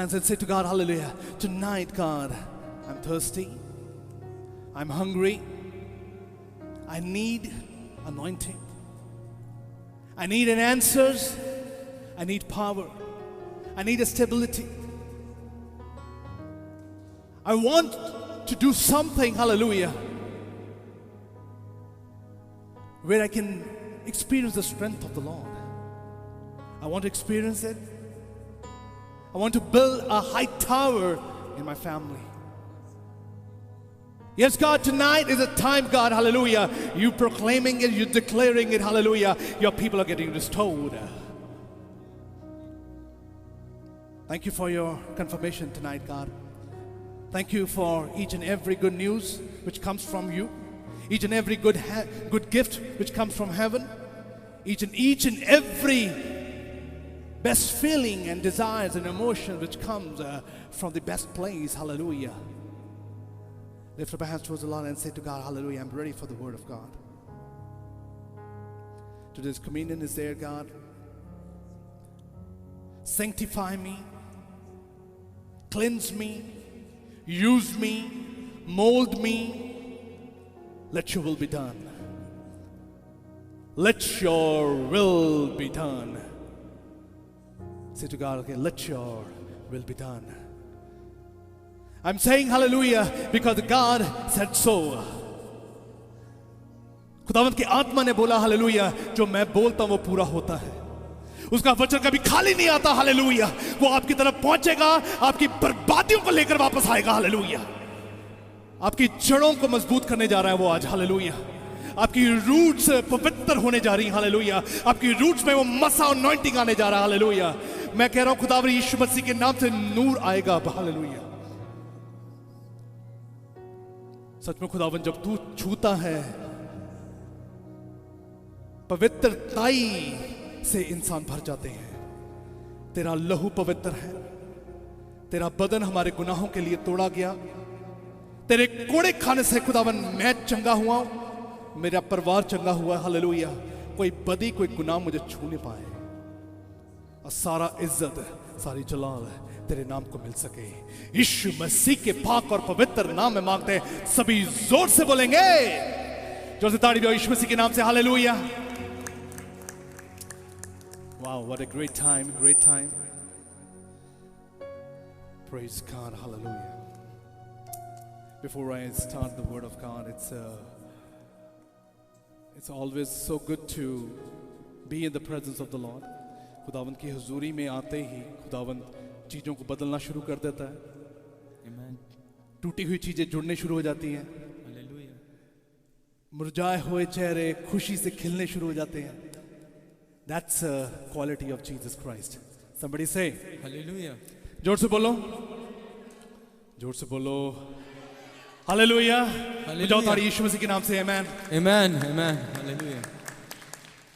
hands and say to God, hallelujah, tonight, God, I'm thirsty, I'm hungry, I need anointing, I need an answers, I need power, I need a stability. I want to do something, hallelujah, where I can experience the strength of the Lord. I want to experience it. I want to build a high tower in my family. Yes, God, tonight is a time, God, hallelujah. You proclaiming it, you declaring it, hallelujah. Your people are getting restored. Thank you for your confirmation tonight, God. Thank you for each and every good news which comes from you. Each and every good gift which comes from heaven. Each and every best feeling and desires and emotion which comes from the best place. Hallelujah. Lift up your hands towards the Lord and say to God, hallelujah, I'm ready for the word of God. Today's communion is there, God. Sanctify me. Cleanse me. Use me. Mold me. Let your will be done. Let your will be done. Say to God, okay, let your will be done. I'm saying hallelujah because God said so. खुदावंत की आत्मा ने बोला hallelujah, जो मैं बोलता हूं वो पूरा होता है. उसका वचन कभी खाली नहीं आता. हालेलुया, वो आपकी तरफ पहुंचेगा, आपकी बर्बादियों को लेकर वापस आएगा. हालेलुया, आपकी जड़ों को मजबूत करने जा रहा है वो आज. हालेलुया, आपकी रूट्स पवित्र होने जा रही. हालेलुया, आपकी रूट्स में वो मसा अनॉइंटिंग आने जा रहा है. हालेलुया, मैं कह रहा हूं खुदावंत यीशु मसीह के नाम से नूर आएगा. हालेलुया, सच में खुदावंत जब तू छूता है, पवित्रताई से इंसान भर जाते हैं. तेरा लहू पवित्र है. तेरा बदन हमारे गुनाहों के लिए तोड़ा गया. तेरे कोड़े खाने से खुदावन मैं चंगा हुआ, मेरा परिवार चंगा हुआ. हालेलुया, कोई बदी कोई गुनाह मुझे छू नहीं पाए. और सारा इज्जत सारी जलाल तेरे नाम को मिल सके. यीशु मसीह के पाक और पवित्र नाम में मांगते हैं. सभी जोर से बोलेंगे, जोर से ताड़ी दो यीशु मसीह के नाम से. Hallelujah. Wow, what a great time, great time. Praise God, hallelujah. Before I start the word of God, it's always so good to be in the presence of the Lord. खुदावंत की हुजूरी में आते ही खुदावंत चीजों को बदलना शुरू कर देता है. Amen. टूटी हुई चीजें जुड़ने शुरू हो जाती हैं. Hallelujah. मुरझाए हुए चेहरे खुशी से खिलने शुरू हो जाते हैं. That's a quality of Jesus Christ. Somebody say Hallelujah. जोर से बोलो, जोर से बोलो. हालेलुया. जाओ ताड़ी यीशु मसीह के नाम से. आमेन, आमेन, आमेन. हालेलुया.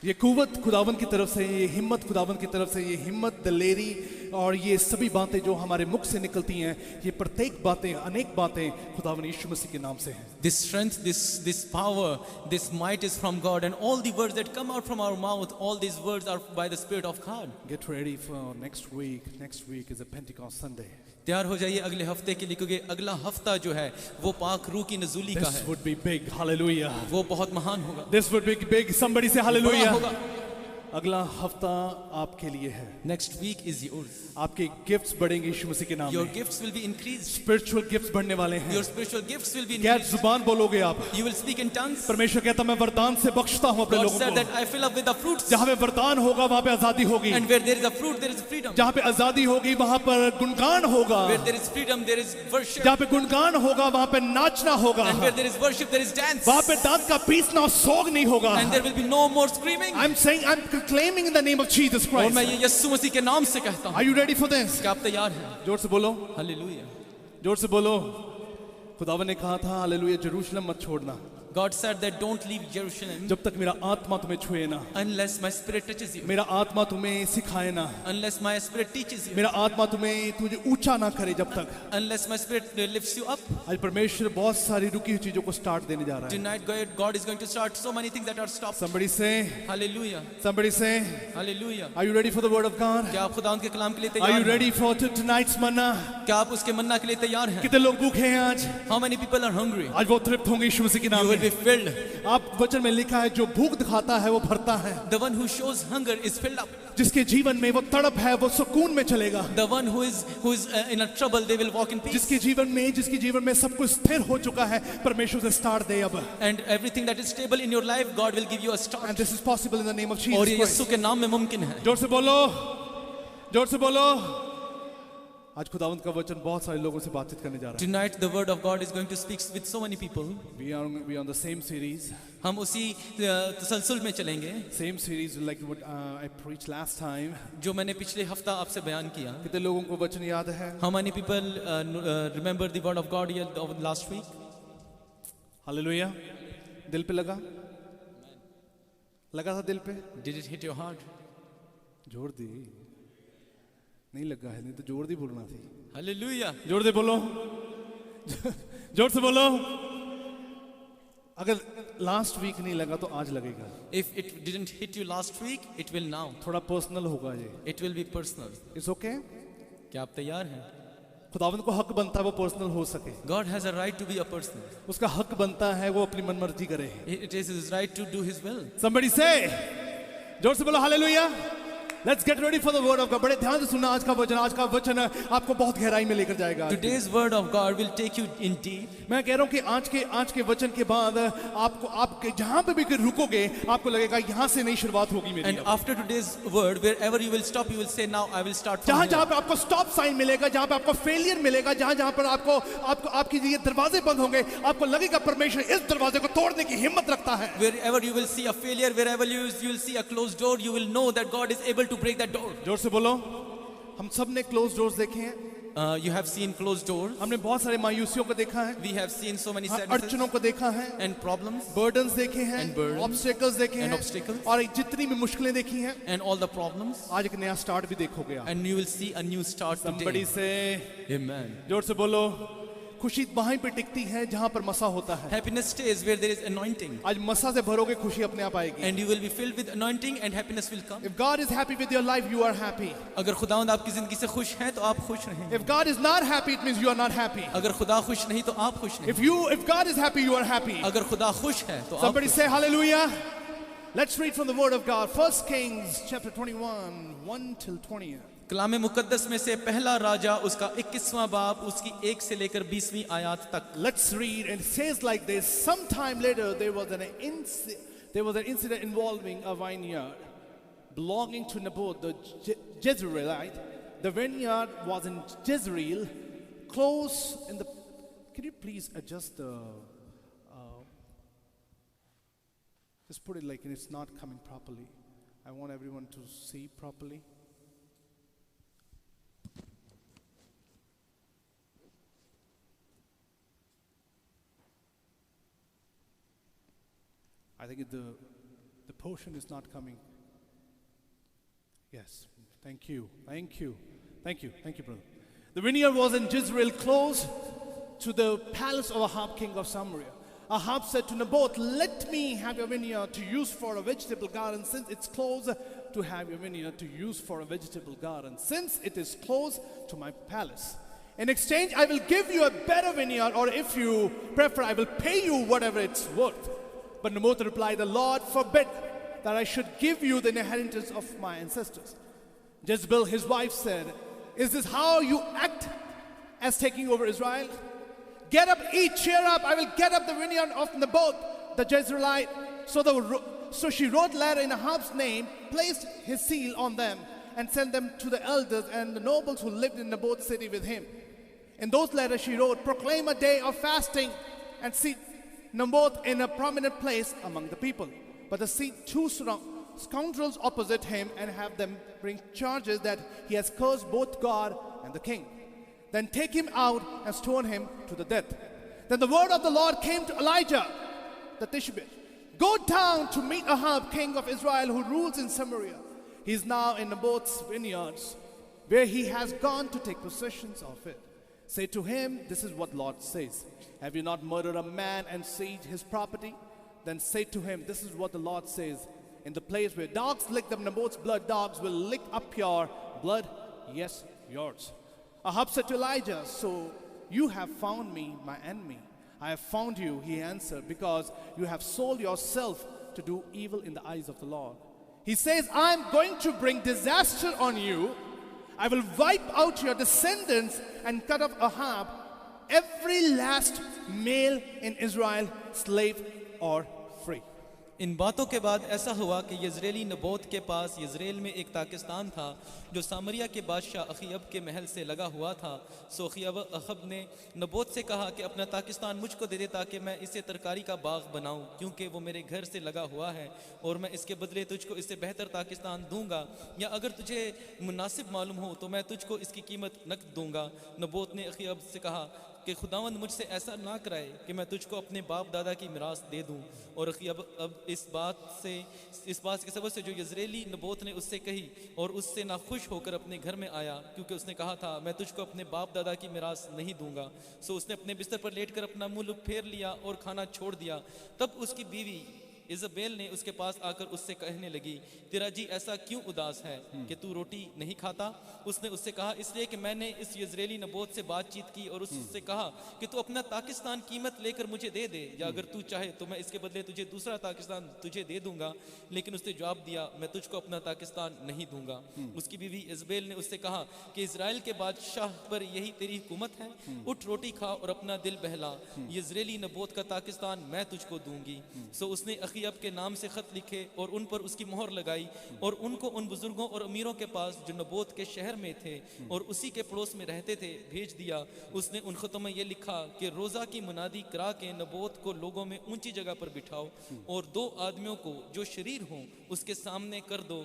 ये कुव्वत खुदावन की तरफ से, ये हिम्मत खुदावन की तरफ से, ये हिम्मत, दलेरी और ये सभी बातें जो हमारे मुख से निकलती हैं, ये प्रत्येक बातें, अनेक बातें खुदावन यीशु मसीह के नाम से हैं. This strength, this power, this might is from God, and all the words that come out from our mouth, all these words are by the Spirit of God. Get ready for next week. Next week is a Pentecost Sunday. तैयार हो जाइए अगले हफ्ते के लिए, क्योंकि अगला हफ्ता जो है वो पाक रूह की नज़ूली का है. This would be big. Hallelujah. वो बहुत महान होगा. This would be big. Somebody say hallelujah. अगला हफ्ता आपके लिए है. Next week is yours. आपके गिफ्ट्स बढ़ेंगे यीशु मसीह के नाम में. Your gifts will be increased. Spiritual gifts बढ़ने वाले हैं. Your spiritual gifts will be क्या increased. जुबान बोलोगे आप? You will speak in tongues. परमेश्वर कहता मैं वरदान से बख्शता हूँ अपने God लोगों said को. that I fill up with the fruits. जहाँ पे वरदान होगा वहाँ पे आजादी होगी. And where there is a fruit, there is freedom. जहाँ पे आजादी होगी वहाँ पर गुणगान होगा. Where there is freedom, there is worship. जहाँ पे गुणगान होगा वहाँ पे नाचना होगा. And where there is worship, there is dance. वहाँ पे दांत का पीसना और सोग नहीं होगा. And there will be no more screaming. I'm saying, I'm proclaiming in the name of Jesus और Christ. मैं ये यीशु मसीह के नाम से कहता हूँ. Are you ready for this? क्या आप तैयार हैं? जोर से बोलो. हालेलुया. जोर से बोलो. खुदावन ने कहा था हालेलुया, यरूशलेम मत छोड़ना. God said that don't leave Jerusalem जब तक मेरा आत्मा तुम्हें छुए ना, unless my spirit touches you, मेरा आत्मा तुम्हें सिखाए ना, unless my spirit teaches you, मेरा आत्मा तुम्हें तुझे ऊंचा ना करे जब तक। unless my spirit lifts you up. आज परमेश्वर बहुत सारी रुकी हुई चीजों को स्टार्ट देने जा रहा है। Tonight God is going to start so many things that are stopped. Somebody say, Hallelujah. somebody say, Hallelujah. are you ready for the word of God? क्या आप खुदावंद के कलाम के लिए Are तैयार you हैं? ready for tonight's manna? क्या आप उसके मन्ना के लिए तैयार हैं? कितने लोग भूखे हैं आज? How many people are hungry? आज वो तृप्त होंगे यीशु मसीह के नाम You will be में। filled. आप वचन में लिखा है जो भूख दिखाता है वो भरता है, The one who shows hunger is filled up. जिसके जीवन में वो तड़प है वो सुकून में चलेगा, The one who is in a trouble, they will walk in peace. जिसके जीवन में सब कुछ स्थिर हो चुका है, परमेश्वर से स्टार्ट दे अब। And everything that is stable in your life, God will give you a start. And this is possible in the name of और Jesus ये Christ. यीशु के नाम में मुमकिन है. जोर से बोलो, जोर से बोलो। आज खुदावंद का वचन बहुत सारे लोगों से बातचीत करने जा रहा है। Tonight the word of God is going to speak with so many people. We are on the same series, हम उसी तसलसल में चलेंगे same series like what I preached last time. जो मैंने पिछले हफ्ता आपसे बयान किया. कितने लोगों को वचन याद है? How many people remember the word of God here last week? Hallelujah. दिल पे लगा था दिल पे? Did it hit your heart? जोर दी नहीं लगा है, नहीं तो जोर दी बोलना थी। Hallelujah. जोर दे बोलो, जोर से बोलो। अगर लास्ट वीक नहीं लगा तो आज लगेगा। If it didn't hit you last week, it will now. थोड़ा पर्सनल होगा ये। It will be personal. It's okay. क्या आप तैयार हैं? खुदावंद को हक बनता है वो पर्सनल हो सके, God has a right to be a personal. उसका हक बनता है वो अपनी मनमर्जी करे। It is his right to do his will. Somebody say, जोर से बोलो hallelujah. Let's get ready for the word of God. बड़े ध्यान से सुनना आज का वचन आपको बहुत गहराई में लेकर जाएगा। Today's word of God will take you in deep. मैं कह रहा हूँ कि आज के वचन के बाद आपके जहाँ पे भी रुकोगे आपको लगेगा यहाँ से नई शुरुआत होगी मेरी। And after today's word, wherever you will stop, you will say, now I will start from जहाँ here. पे आपको स्टॉप साइन मिलेगा, जहाँ पे आपको फेलियर मिलेगा, जहाँ पर आपकी ये दरवाजे बंद होंगे, आपको लगेगा परमेश्वर इस दरवाजे को तोड़ने की हिम्मत रखता है। Wherever you will see a failure, wherever you will see a closed door, you will know that God is able to break that door. जोर से बोलो। हम सब ने क्लोज डोर्स देखे हैं, You have seen closed doors. हमने बहुत सारे मायूसियों को देखा है, We have seen so many sadnesses अड़चनों को देखा है, and problems बर्डन्स देखे हैं, And burdens ऑब्स्टेकल्स देखे and हैं, obstacles. और जितनी भी मुश्किलें देखी हैं, and all the problems, आज एक नया स्टार्ट भी देखोगे आप। and you will see a new start Somebody today. से Amen. जोर से बोलो। खुशी वहीं पे टिकती है जहाँ पर मसा होता है। Happiness stays where there is anointing, आज मसा से भरोगे खुशी अपने आप आएगी। and you will be filled with anointing, and happiness will come. If God is happy with your life, you are happy. अगर खुदावंद आपकी जिंदगी से खुश हैं तो आप खुश रहेंगे. If God is not happy, it means you are not happy. अगर खुदा खुश नहीं तो आप खुश नहीं. If God is happy, you are happy. अगर खुदा खुश है तो आप Somebody खुश. say hallelujah. Let's read from the word of God. 1 Kings chapter 21, 1 till 20. कलाम मुकद्दस में से पहला राजा उसका 21वां बाब उसकी 1 से लेकर 20वीं आयत तक. Let's read, and it says like this. Sometime later, there was an incident involving a vineyard belonging to Naboth the Jezreelite. The vineyard was in Jezreel, close in the. Can you please adjust the? Just put it like it's not coming properly. I want everyone to see properly. I think the portion is not coming. Yes, thank you, brother. The vineyard was in Jezreel, close to the palace of Ahab, king of Samaria. Ahab said to Naboth, "Let me have your vineyard to use for a vegetable garden, since it's close to have your vineyard to use for a vegetable garden, since it is close to my palace. In exchange, I will give you a better vineyard, or if you prefer, I will pay you whatever it's worth." But Naboth replied, "The Lord forbid that I should give you the inheritance of my ancestors." Jezebel, his wife, said, "Is this how you act as taking over Israel? Get up, eat, cheer up. I will get up the vineyard of Naboth, the Jezreelite." So she wrote letter in Ahab's name, placed his seal on them, and sent them to the elders and the nobles who lived in Naboth's city with him. In those letters she wrote, "Proclaim a day of fasting and seat Naboth in a prominent place among the people. But seat two scoundrels opposite him and have them bring charges that he has cursed both God and the king. Then take him out and stone him to the death." Then the word of the Lord came to Elijah, the Tishbe, go down to meet Ahab, king of Israel, who rules in Samaria. He is now in Naboth's vineyards, where he has gone to take possession of it. Say to him, this is what Lord says. Have you not murdered a man and seized his property? Then say to him, this is what the Lord says. In the place where dogs licked up Naboth's blood, dogs will lick up your blood. Yes, yours. Ahab said to Elijah, so you have found me, my enemy. I have found you, he answered, because you have sold yourself to do evil in the eyes of the Lord. He says, I am going to bring disaster on you. I will wipe out your descendants and cut off Ahab, every last male in Israel, slave or free. इन बातों के बाद ऐसा हुआ कि यज़रेली नबोत के पास यज़रेल में एक ताकिस्तान था जो सामरिया के बादशाह अखीअब के महल से लगा हुआ था। सो अखब ने नबोत से कहा कि अपना ताकिस्तान मुझको दे दे ताकि मैं इसे तरकारी का बाग बनाऊं, क्योंकि वो मेरे घर से लगा हुआ है और मैं इसके बदले तुझको इससे बेहतर ताकिस्तान दूंगा, या अगर तुझे मुनासिब मालूम हो तो मैं तुझको इसकी कीमत नकद दूंगा। नबोत ने अखीअब से कहा कि खुदावंद मुझसे ऐसा ना कराए कि मैं तुझको अपने बाप दादा की मिरास दे दूं। और अखीअब अब इस बात के सबब से जो यज़रेली नबोत ने उससे कही और उससे नाखुश होकर अपने घर में आया, क्योंकि उसने कहा था मैं तुझको अपने बाप दादा की मिरास नहीं दूंगा। सो उसने अपने बिस्तर पर लेटकर अपना मुंह फेर लिया और खाना छोड़ दिया। तब उसकी बीवी इज़बेल ने उसके पास आकर उससे कहने लगी, तेरा जी ऐसा क्यों उदास है कि तू रोटी नहीं खाता? उसने उससे कहा, इसलिए कि मैंने इस यज़रेली नबोत से बातचीत की और उससे कहा कि तू अपना ताकिस्तान कीमत लेकर मुझे दे दे, या अगर तू चाहे तो मैं इसके बदले तुझे दूसरा ताकिस्तान तुझे दे दूंगा। लेकिन उसने जवाब दिया, मैं तुझको अपना ताकिस्तान नहीं दूंगा। उसकी बीवी इज़बेल ने उससे कहा कि इज़राइल के बादशाह पर यही तेरी हुकूमत है, उठ रोटी खा और अपना दिल बहला, यज़रेली नबोत का ताकिस्तान मैं तुझको दूंगी। सो उसने अखीअब के नाम से खत लिखे और उन पर उसकी मोहर लगाई और उनको उन बुजुर्गों और अमीरों के पास जो नबोत के शहर में थे और उसी के पड़ोस में रहते थे भेज दिया। उसने उन खतों में यह लिखा कि रोज़ा की मुनादी करा के नबोत को लोगों में ऊंची जगह पर बिठाओ और 2 आदमियों को जो शरीर हों उसके सामने कर दो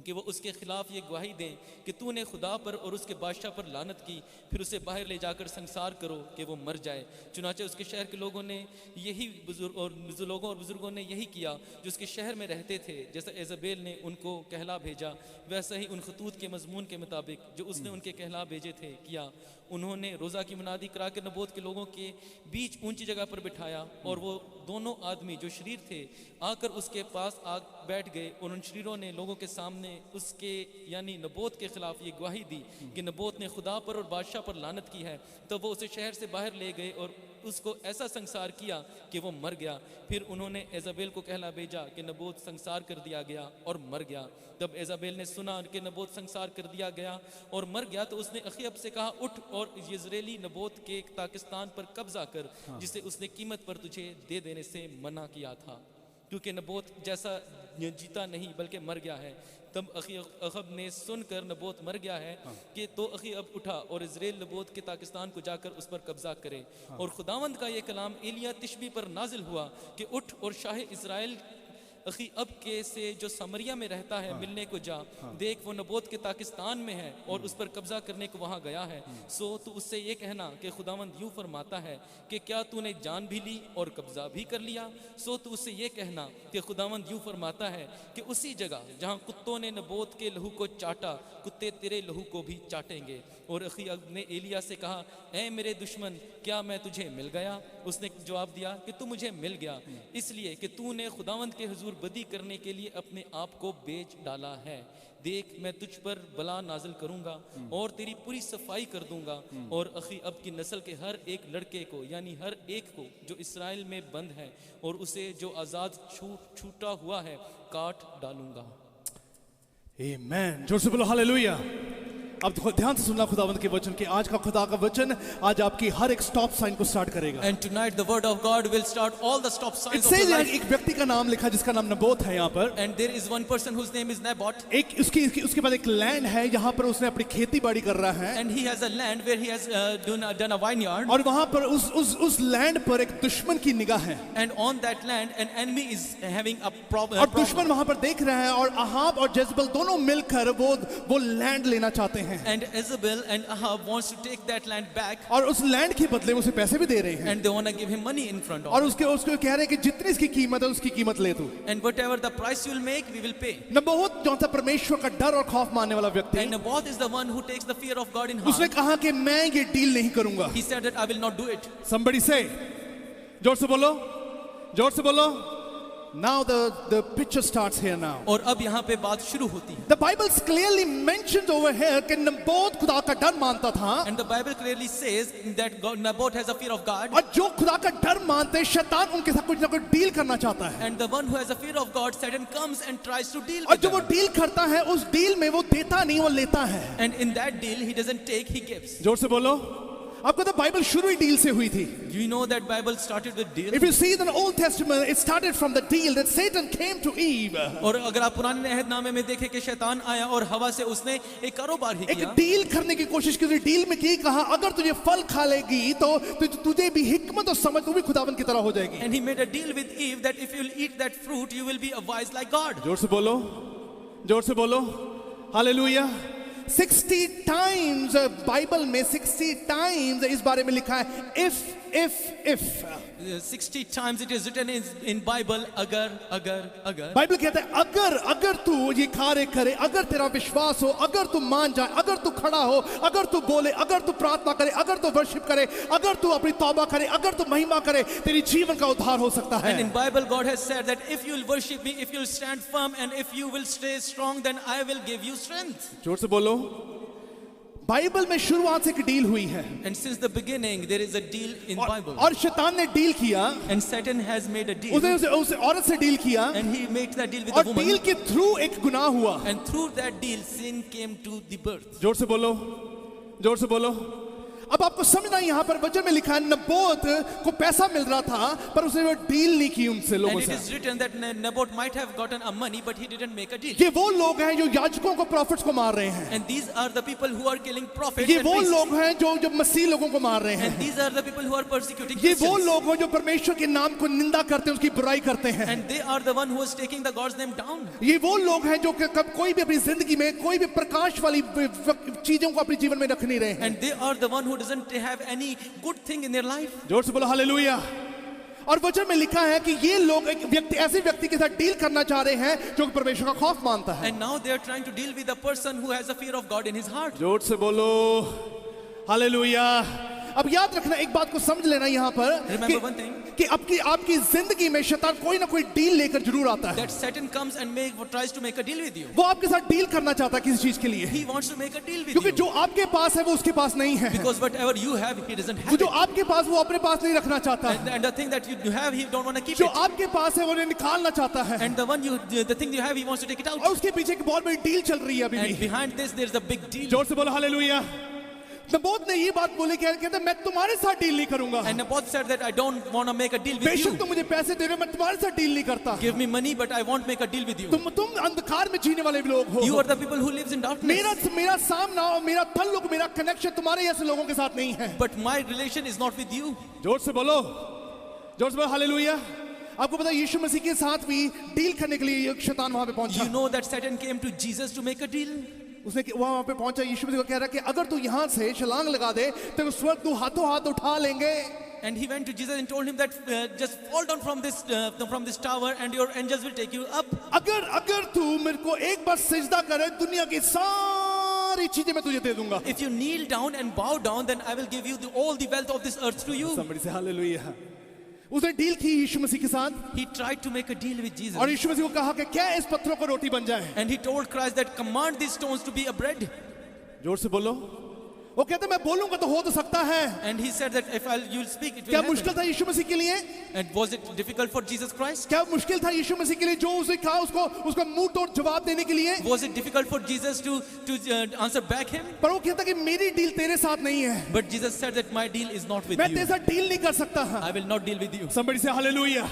कि वो उसके खिलाफ ये गवाही दें कि तूने खुदा पर और उसके बादशाह पर लानत की, फिर उसे बाहर ले जाकर संसार करो कि वो मर जाए। चुनाचे उसके शहर के लोगों ने यही बुजुर्गों ने यही किया जो उसके शहर में रहते थे। जैसा इज़बेल ने उनको कहला भेजा वैसा ही उन खतूत के मजमून के मुताबिक जो उसने उनके कहला भेजे थे किया। उन्होंने रोज़ा की मुनादी करा के नबोत के लोगों के बीच ऊंची जगह पर बिठाया और वो दोनों आदमी जो शरीर थे आकर उसके पास बैठ गए और उन शरीरों ने लोगों के सामने उसके यानी नबोत के खिलाफ ये गवाही दी कि नबोत ने खुदा पर और बादशाह पर लानत की है। तो वो उसे शहर से बाहर ले गए और उसको ऐसा संसार किया कि वो मर गया। फिर उन्होंने इज़बेल को कहला भेजा कि नबोत संसार कर दिया गया और मर गया। तब इज़बेल ने सुना कि नबोत संसार कर दिया गया और मर गया तो उसने अखीअब से कहा, उठ और यज़रेली नबोत के ताकिस्तान पर कब्जा कर जिसे उसने कीमत पर तुझे दे देने से मना किया था, क्योंकि नबोत जैसा जीता नहीं बल्कि मर गया है। तब अखब ने सुनकर नबोत मर गया है कि तो अखीअब उठा और इज़राइल नबोत के ताकिस्तान को जाकर उस पर कब्जा करे। और खुदावंद का ये कलाम एलिया तिशबी पर नाजिल हुआ कि उठ और शाह इज़राइल अखीअब के से जो समरिया में रहता है मिलने को जा, देख वो नबोत के ताकिस्तान में है और उस पर कब्जा करने को वहाँ गया है। सो तू उससे ये कहना कि खुदावंद यूँ फरमाता है कि क्या तूने जान भी ली और कब्जा भी कर लिया। सो तू उससे ये कहना कि खुदावंद यूँ फरमाता है कि उसी जगह जहाँ कुत्तों ने नबोत के लहू को चाटा, कुत्ते तेरे लहू को भी चाटेंगे। और अखीअब ने एलिया से कहा, ऐ मेरे दुश्मन, क्या मैं तुझे मिल गया? उसने जवाब दिया कि तू मुझे मिल गया इसलिए कि तूने खुदावंद के हुजूर बदी करने के लिए अपने आप को बेच डाला है। देख मैं तुझ पर बला नाजिल करूंगा और तेरी पूरी सफाई कर दूंगा और अखीअब की नस्ल के हर एक लड़के को यानी हर एक को जो इस्राएल में बंद है और उसे जो आज़ाद छूटा हुआ है काट डालूंगा। आमीन। जोर से बोलो हालेलुया। अब ध्यान से सुनना खुदावंद के वचन कि आज का खुदा का वचन आज आपकी हर एक स्टॉप साइन को स्टार्ट करेगा। And tonight the word of God will start all the stop signs of your life. एक व्यक्ति का नाम लिखा जिसका नाम नबोत है यहाँ पर। And there is one person whose name is Naboth. एक उसके बाद एक लैंड है यहाँ पर उसने अपनी खेती बाड़ी कर रहा है। And he has a land where he has done a vineyard. और वहाँ पर उस लैंड पर एक दुश्मन की निगाह है। And on that land an enemy is having a problem. और दुश्मन वहाँ पर देख रहा है और अहाब और जezebel दोनों मिलकर वो लैंड लेना चाहते हैं। हैं And Jezebel and Ahab wants to take that land back, और उस लैंड के बदले में उसे पैसे भी दे रहे हैं and they want to give him money in front of और him. उसके उसको कह रहे हैं कि जितनी इसकी कीमत है उसकी कीमत ले तू। And whatever the price you will make, we will pay. नबोत जो था परमेश्वर का डर और खौफ मानने वाला व्यक्ति, And Naboth is the one who takes the fear of God in उसने heart. कहा कि मैं ये डील नहीं करूंगा। He said that I will not do it. Somebody say, जोर से बोलो, जोर से बोलो। Now the picture starts here now. और अब यहाँ पे बात शुरू होती है. The Bible clearly mentions over here कि नबोत खुदा का डर मानता था And the Bible clearly says that Naboth has a fear of God. और जो खुदा का डर मानते हैं शैतान उनके साथ कुछ ना कुछ डील करना चाहता है And the one who has a fear of God, Satan comes and tries to deal और with जो वो them. डील करता है उस डील में वो देता नहीं वो लेता है। And in that deal, he doesn't take, he gives. जोर से बोलो। आपको तो बाइबल शुरू ही डील से हुई थी। You know that Bible started with deal. If you see in the Old Testament, it started from the deal that Satan came to Eve. और अगर आप पुराने अहदनामे में देखें कि शैतान आया और हवा से उसने एक कारोबार ही एक किया. डील करने की कोशिश की, उसने डील में की, कहा अगर तुझे फल खा लेगी तो तुझे भी हिकमत और समझ, तू भी खुदावन की तरह हो जाएगी। And he made a deal with Eve that if you'll eat that fruit, you will be wise like God. जोर से बोलो, जोर से बोलो, हालेलुया। 60 times बाइबल में 60 times इस बारे में लिखा है if 60 times it is written in Bible, agar. Bible कहता है अगर तू ये कार्य करे, अगर तेरा विश्वास हो, अगर तू मान जाए, अगर तू खड़ा हो, अगर तू बोले, अगर तू प्रार्थना करे, अगर तू वर्शिप करे, अगर तू अपनी तौबा करे, अगर तू महिमा करे, तेरी जीवन का उद्धार हो सकता है। And in Bible God has said that if you will worship me, if you will stand firm, and if you will stay strong, then I will give you strength. जोर से बोलो। बाइबल में शुरुआत से एक डील हुई है And since the beginning there is a deal in Bible. और शैतान ने डील किया, And Satan has made a deal. उसने उस औरत से डील किया And he made that deal with the और woman. डील के थ्रू एक गुनाह हुआ। And through that deal, sin came to the birth. जोर से बोलो, जोर से बोलो। अब आपको समझना यहाँ पर वचन में लिखा है नबोत को पैसा मिल रहा था पर उसने वो डील नहीं की उनसे लोगों And it से। is written that Naboth might have gotten a money, but he didn't make a deal. ये वो लोग हैं जो याजकों को प्रॉफिट्स को मार रहे हैं। And these are the people who are killing prophets ये and वो priests. लोग हैं जो मसीह लोगों को मार रहे And हैं। these are the people who are persecuting ये वो Christians. लोग हैं जो परमेश्वर के नाम को निंदा करते हैं, उसकी बुराई करते हैं। And they are the one who is taking the God's name down. ये वो लोग हैं जो कब कोई भी अपनी जिंदगी में कोई भी प्रकाश वाली चीजों को अपने जीवन में रख नहीं रहे हैं। And they are the one who doesn't have any good thing in their life. जोर से बोलो हालेलुया। और वचन में लिखा है कि ये लोग एक व्यक्ति ऐसे व्यक्ति के साथ डील करना चाह रहे हैं जो परमेश्वर का खौफ मानता है। And now they are trying to deal with a person who has a fear of God in his heart. जोर से बोलो हालेलुया। अब याद रखना एक बात को समझ लेना यहाँ पर Remember one thing. कि आपकी जिंदगी में शैतान कोई ना कोई डील लेकर जरूर आता है। That Satan comes and tries to make a deal with you. वो आपके साथ डील करना चाहता है किसी चीज के लिए, He wants to make a deal with क्योंकि you. जो आपके पास है वो उसके पास नहीं है। Because whatever you have, he doesn't वो have जो it. आपके पास वो अपने पास नहीं रखना चाहता है। And the thing that you have, he don't want to keep जो it. आपके पास है वो उन्हें निकालना चाहता है। And the thing you have, he wants to take it out. और उसके पीछे एक बहुत बड़ी डील चल रही है अभी And भी। behind this, there's a big deal. जोर से बोलो हालेलुया। नबोत ने ये बात बोली कहते मैं तुम्हारे साथ डील नहीं करूंगा। And Naboth said that I don't want to make a deal with बेशक you. तुम मुझे पैसे दे रहे हो, मैं तुम्हारे साथ डील नहीं करता। Give me money, but I won't make a deal with you. तुम अंधकार में जीने वाले लोग हो। You are the people who lives in darkness. मेरा सामना और मेरा तल्लुक, मेरा कनेक्शन तुम्हारे जैसे लोगों के साथ नहीं है। But my relation is not with you. जोर से बोलो, जोर से बोलो हालेलुया। आपको पता है यीशु मसीह के साथ भी डील करने के लिए एक शैतान वहां पे पहुंचा। You know that Satan came to Jesus to make a deal. उसने वहां पे पहुंचा, यीशु मसीह को कह रहा कि अगर तू यहाँ से छलांग लगा दे तो स्वर्ग तू हाथों हाथ उठा लेंगे। And he went to Jesus and told him that just fall down from this tower and your angels will take you up. अगर तू मेरे को एक बार सजदा करे दुनिया की सारी चीजें मैं तुझे दे दूंगा। If you kneel down and bow down, then I will give you all the wealth of this earth to you. Somebody say hallelujah। उसने डील की यीशु मसीह के साथ He tried to make a deal with Jesus. और यीशु मसीह को कहा कि क्या इस पत्थरों को रोटी बन जाए। And he told Christ that command these stones to be a bread. जोर से बोलो। वो कहते मैं बोलूंगा तो हो तो सकता है। And he said that if you'll speak, it will क्या happen. मुश्किल था यीशु मसीह के लिए? And was it difficult for Jesus Christ? क्या मुश्किल था यीशु मसीह के लिए जो उसने कहा उसका मुंह तोड़ जवाब देने के लिए? Was it difficult for Jesus to answer back him? पर वो कहता कि मेरी डील तेरे साथ नहीं है। But Jesus said that my deal is not with मैं you. तेरे साथ डील नहीं कर सकता। I will not deal with you. Somebody say hallelujah।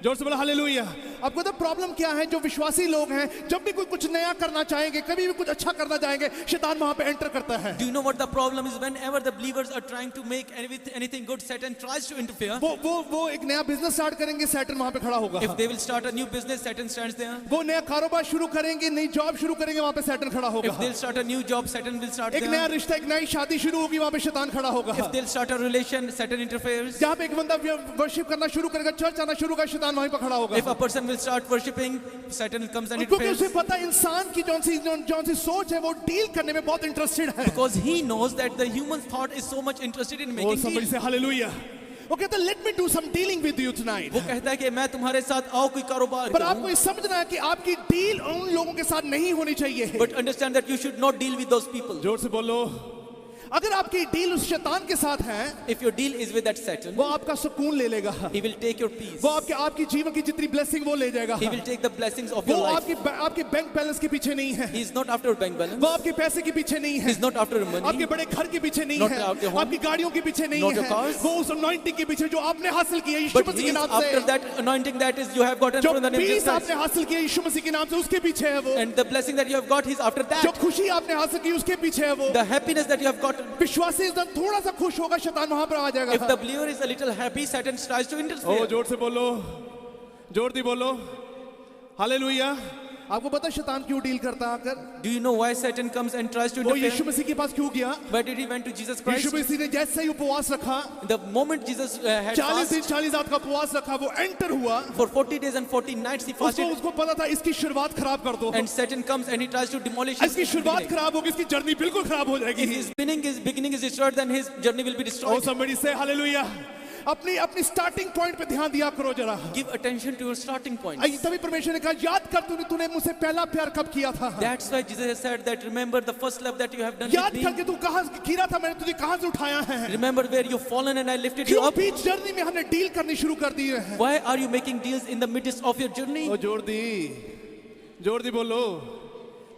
जोर से बोला हालेलुया। आपको तो प्रॉब्लम क्या है, जो विश्वासी लोग हैं जब भी कोई कुछ नया करना चाहेंगे, कभी भी कुछ अच्छा करना चाहेंगे, शैतान वहां पे एंटर करता है। Do you know what the problem is? Whenever the believers are trying to make anything good, Satan tries to interfere. वो एक नया बिजनेस स्टार्ट करेंगे, शैतान वहां पे खड़ा होगा। If they will start a new business, Satan stands there. वो नया कारोबार शुरू करेंगे, नई जॉब शुरू करेंगे, वहां पे शैतान खड़ा होगा। If they'll start a new job, Satan will start एक there. नया रिश्ता, एक नई शादी शुरू होगी, वहां पे शैतान खड़ा होगा। If they'll start a relation, Satan interferes. जहां पे एक बंदा वर्शिप करना शुरू करेगा, चर्च आना शुरू करेगा, शैतान वहीं पे खड़ा होगा। If a person will start worshipping, Satan comes and क्योंकि उसे interferes. पता है इंसान की जौन सी सोच है वो डील करने में बहुत इंटरेस्टेड है। Because he knows that the human thought is so much interested in वो making somebody deals. say hallelujah. वो कहता है let me do some dealing with you tonight. वो कहता है कि मैं तुम्हारे साथ आओ कोई कारोबार पर करूं. आपको ये समझना है कि आपकी डील उन लोगों के साथ नहीं होनी चाहिए। But understand that you should not deal with those people. जोर से बोलो, अगर आपकी डील उस शैतान के साथ है, If your deal is with that Satan, वो आपका सुकून ले लेगा, he will take your peace. वो आपकी जीवन की जितनी ब्लेसिंग वो ले जाएगा। He will take the blessings of वो your life. आपके बैंक बैलेंस के पीछे नहीं है, He is not after your bank balance. वो आपके पैसे के पीछे नहीं He है, is not after your money. आपके बड़े घर के पीछे नहीं Not है, after your home. आपकी गाड़ियों के पीछे नहीं Not your है, cars. वो उस अनॉइंटिंग के पीछे जो आपने हासिल किया यीशु But मसीह he के is नाम after से, that anointing that is you have gotten जो from the name of peace Jesus आपने Christ. हासिल किया यीशु मसीह के नाम से, उसके पीछे है वो। And the blessing that you have got, he is after जो that. खुशी आपने हासिल की उसके पीछे है वो। The happiness that you have gotten. विश्वासी इंसान थोड़ा सा खुश होगा, शैतान वहां पर आ If जाएगा। the believer is a little happy, Satan tries to O interfere. जोर से बोलो, जोर दी बोलो, हालेलुया। आपको पता है शैतान क्यों डील करता है? आकर Do you know why Satan comes and tries to वो यीशु interfere? मसीह के पास क्यों गया? Why did he went to Jesus Yeshu Christ? मसीह ने जैसे ही उपवास रखा, The moment Jesus had 40 दिन fast 40 रात का उपवास रखा, वो एंटर हुआ, for 40 days and 40 nights, he fasted. उसको पता था इसकी शुरुआत खराब कर दो, And Satan comes and he tries to demolish his इसकी शुरुआत beginning. खराब होगी, इसकी जर्नी बिल्कुल खराब हो If जाएगी। his beginning is destroyed, then his journey will be oh destroyed. somebody say hallelujah. अपनी स्टार्टिंग पॉइंट पे ध्यान दिया करो जरा। Give attention to your starting point. तभी परमेश्वर ने कहा याद कर, तूने मुझसे पहला प्यार कब किया था? That's why Jesus has said that remember the first love that you have done याद with करके me. तू कहाँ गिरा था, मैंने तुझे कहाँ से उठाया है? Remember where you've fallen and I lifted you क्यों up. बीच जर्नी में हमने डील करनी शुरू कर दी है? Why are you making deals in the midst of your journey? ओ जोर दी बोलो।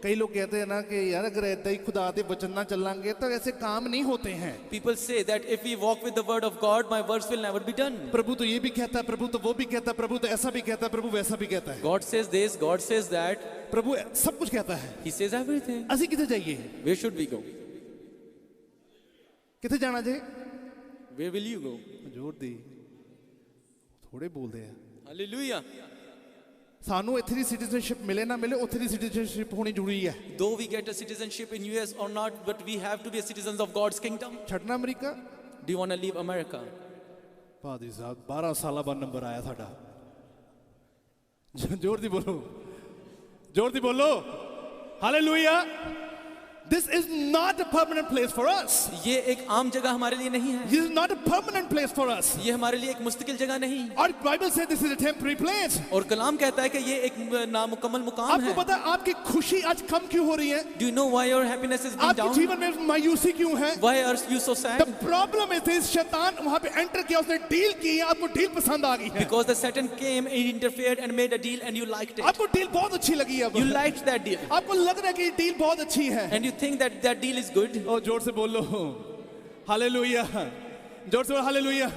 कई लोग कहते हैं ना कि यार अगर ऐसा ही खुदा के वचन ना चलेंगे तो ऐसे काम नहीं होते हैं। People say that if we walk with the word of God, my works will never be done. प्रभु तो ये भी कहता है, प्रभु तो वो भी कहता है, प्रभु तो ऐसा भी कहता है, प्रभु वैसा भी कहता है, God says this, God says that. प्रभु सब कुछ कहता है। He says everything. ਅਸੀਂ किथे जाइए? Where should we go? किथे जाना जे? Where will you go? जोर दी थोड़े बोलते हैं। Hallelujah. ਸਾਨੂੰ ਇੱਥੇ ਦੀ ਸਿਟੀਜ਼ਨਸ਼ਿਪ ਮਿਲੇ ਨਾ ਮਿਲੇ, ਉੱਥੇ ਦੀ ਸਿਟੀਜ਼ਨਸ਼ਿਪ ਹੋਣੀ ਜ਼ਰੂਰੀ ਹੈ। Though we get a citizenship in US or not, but we have to be citizens of God's kingdom. ਛੱਡਣਾ America? Do you want to leave America? ਪਾਦੀ ਸਾਹਿਬ 12 ਸਾਲਾਂ ਬਾਅਦ ਨੰਬਰ ਆਇਆ ਸਾਡਾ। ਜ਼ੋਰ ਦੀ ਬੋਲੋ, ਜ਼ੋਰ ਦੀ ਬੋਲੋ, hallelujah. This is not a permanent place for us. ये एक आम जगह हमारे लिए नहीं है. This is not a permanent place for us. ये हमारे लिए एक मुस्तकिल जगह नहीं. और Bible says this is a temporary place. और कलाम कहता है कि ये एक नामुकम्मल मुकाम आपको है. पता है आपकी खुशी आज कम क्यों हो रही है? Do you know why your happiness is being आपके down? जीवन में मायूसी क्यों है? Why are you so The sad? problem is this, शैतान वहां पे एंटर किया, उसने डील की, आपको डील पसंद आ गई है, Because the Satan came, he interfered and made a deal and you liked it. आपको डील बहुत अच्छी लगी है, You अब liked that deal. आपको लग रहा है कि ये डील बहुत अच्छी है। And you think that that deal is good. ओ जोर से बोलो हालेलुया, जोर से बोलो hallelujah.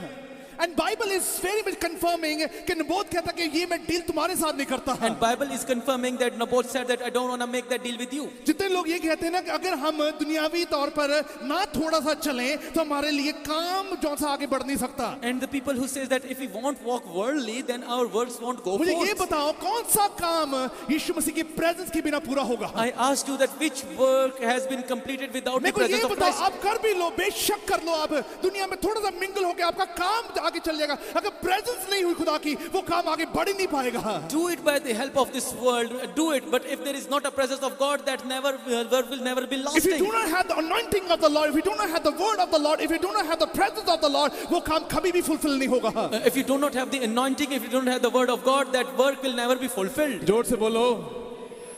And Bible is very much confirming कि नबोत कहता कि ये मैं डील तुम्हारे साथ नहीं करता। And Bible is confirming that Naboth said that I don't want to make that deal with you. जितने लोग ये कहते हैं ना कि अगर हम दुनियावी तौर पर ना थोड़ा सा चलें तो हमारे लिए काम जो सा आगे बढ़ नहीं सकता। And the people who says that if we won't walk worldly, then our works won't go मुझे ये forth. बताओ कौन सा काम यीशु मसीह की प्रेजेंस के बिना पूरा होगा? I asked you that which work has been completed without the मेरे को ये presence of बताओ, Christ. आप कर भी लो, बेशक कर लो, आप दुनिया में थोड़ा सा मिंगल होकर आपका काम आगे चल जाएगा। अगर प्रेजेंस नहीं हुई खुदा की, वो काम आगे बढ़ ही नहीं पाएगा। Do it by the help of this world, do it. But if there is not a presence of God, that work will never be If you lasting. do not have the anointing of the Lord, if you do not have the word of the Lord, if you do not have the presence of the Lord, वो काम कभी भी fulfill नहीं होगा। If you do not have the anointing, if you don't have the word of God, that work will never be fulfilled. जोर से बोलो,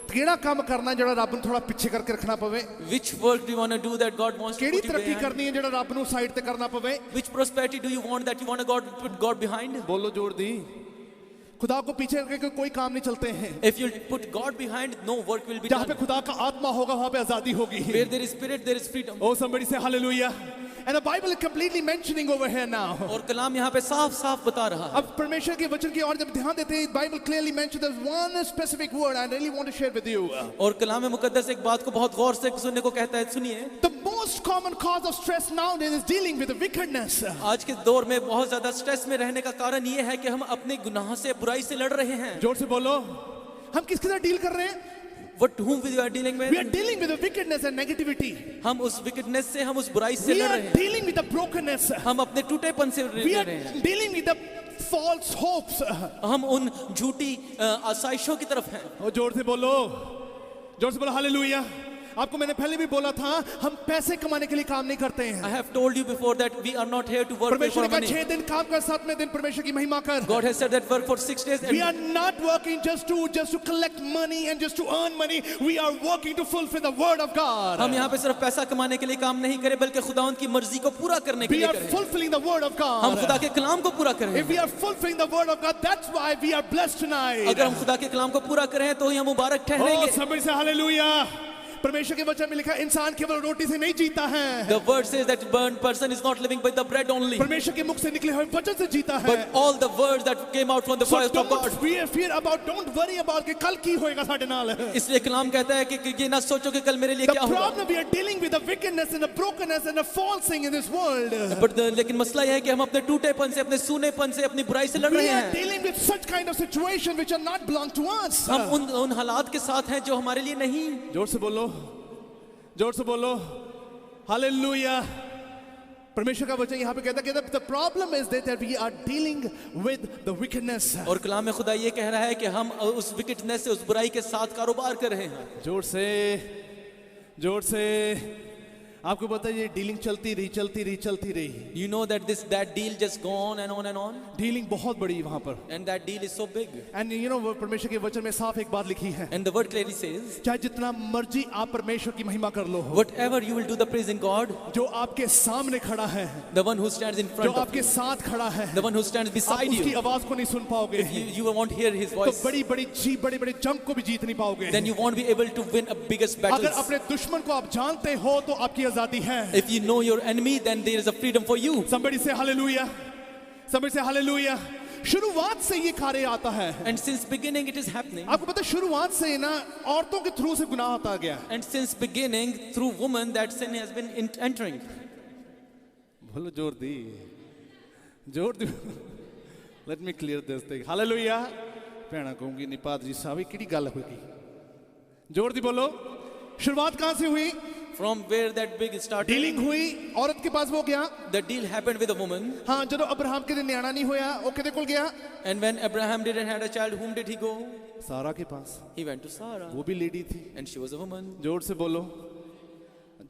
केड़ा काम करना है जेड़ा रब ਨੂੰ थोड़ा पीछे करके रखना पवे? Which work do you want to do that God wants to केड़ी put you तरक्की behind? करनी है जेड़ा रब ਨੂੰ साइड ते करना पवे? Which prosperity do you want that you want to put God behind? बोलो जोर दी। खुदा को पीछे करके कोई काम नहीं चलते हैं। If you put God behind, no work will be जहाँ पे done. खुदा का आत्मा होगा वहाँ पे आजादी होगी। Where there is spirit, there is freedom. Oh somebody say hallelujah. And the Bible is completely mentioning over here now. और कलाम यहाँ पे साफ साफ बता रहा है। अब परमेश्वर के वचन की ओर जब ध्यान देते हैं, Bible clearly mentions there's one specific word I really want to share with you. और कलाम मुकद्दस एक बात को बहुत गौर से सुनने को कहता है, सुनिए। The most common cause of stress nowadays is dealing with the wickedness. आज के दौर में बहुत ज्यादा स्ट्रेस में रहने का कारण ये है कि हम अपने गुनाह से, बुराई से लड़ रहे हैं। जोर से बोलो, हम किसके साथ डील कर रहे हैं? What whom we are dealing with? We are dealing with the wickedness and negativity. हम उस विकेटनेस से, हम उस बुराई से We लड़ are रहे हैं। dealing with the brokenness. हम अपने टूटेपन से We लड़ are रहे हैं। dealing with the false hopes. हम उन झूठी आशाइशों की तरफ हैं। और जोर से बोलो हालेलुया। आपको मैंने पहले भी बोला था, हम पैसे कमाने के लिए काम नहीं करते हैं। I have told you before that we are not here to work for परमेश्वर का money. 6 दिन काम कर, 7वें दिन परमेश्वर की महिमा कर। God has said that work for 6 days. We are And not working just to collect money and just to earn money. We are working to fulfill the word of God. हम यहाँ पे सिर्फ पैसा कमाने के लिए काम नहीं करें, बल्कि खुदावंद की मर्जी को पूरा करने के We लिए are करें। fulfilling the word of God. हम खुदा के कलाम को पूरा करें। If we are fulfilling the word of God, that's why we are blessed tonight. अगर हम खुदा के कलाम को पूरा करें तो ही हम मुबारक Oh, ठहरेंगे। somebody say hallelujah. परमेश्वर के वचन में लिखा है, इंसान केवल रोटी से नहीं जीता है, The word says that one person is not living by the bread only, परमेश्वर के मुख से निकले हुए वचन से जीता है। but all the words that came out from the So voice of God. don't worry about कि कल की होएगा साडे नाल। इसलिए कलाम कहता है कि ये ना सोचो कि कल मेरे लिए The क्या होगा। problem we are dealing with the wickedness and the brokenness and the false thing in this world. लेकिन मसला यह है कि हम अपने टूटेपन से, अपने सूनेपन से, अपनी बुराई से लड़ We रहे are हैं। dealing with such kind of situation which are not belong to us. हम उन हालात के साथ हैं जो हमारे लिए नहीं। जोर से बोलो हालेलुया। परमेश्वर का वचन यहाँ पे कहता है the problem is that we are dealing with the wickedness. और कलाम में खुदा ये कह रहा है कि हम उस विकेटनेस से, उस बुराई के साथ कारोबार कर रहे हैं। जोर से आपको पता है ये डीलिंग चलती रही। You know that that deal just go on and on and on, dealing बहुत बड़ी वहां पर। and that deal is so big. And you know परमेश्वर के वचन में साफ एक बात लिखी है, And the word clearly says, चाहे जितना मर्जी आप परमेश्वर की महिमा कर लो, whatever you will do the praise in God, जो आपके सामने खड़ा है, the one who stands in जो front of आपके you, साथ खड़ा है, the one who stands आप beside उसकी you, आवाज को नहीं सुन पाओगे, you won't hear his तो voice, बड़ी जंग को भी जीत नहीं पाओगे। then you won't be able to win a biggest अगर battles. अपने दुश्मन को आप जानते हो तो आपकी आजादी है। If you know your enemy, then there is a freedom for you. Somebody say hallelujah. शुरुआत से ये कार्य आता है। And since beginning it is happening. आपको पता है शुरुआत से ना औरतों के थ्रू से गुनाह होता गया। And since beginning, through woman, that sin has been entering. बोलो जोर दी। Let me clear this thing. Hallelujah. भैणा कहूंगी नहीं पादरी साहब ये किहड़ी गल होगी। जोर दी बोलो। शुरुआत कहां से हुई? From where that big started, dealing हुई, औरत के पास वो गया। the deal happened with a woman. हाँ, जब अब्राहम के दिन न्याणा नहीं होया, वो किधे कोल गया? And when Abraham didn't have a child, whom did he go? सारा के पास। He went to Sarah, वो भी लेडी थी। and she was a woman. जोर से बोलो,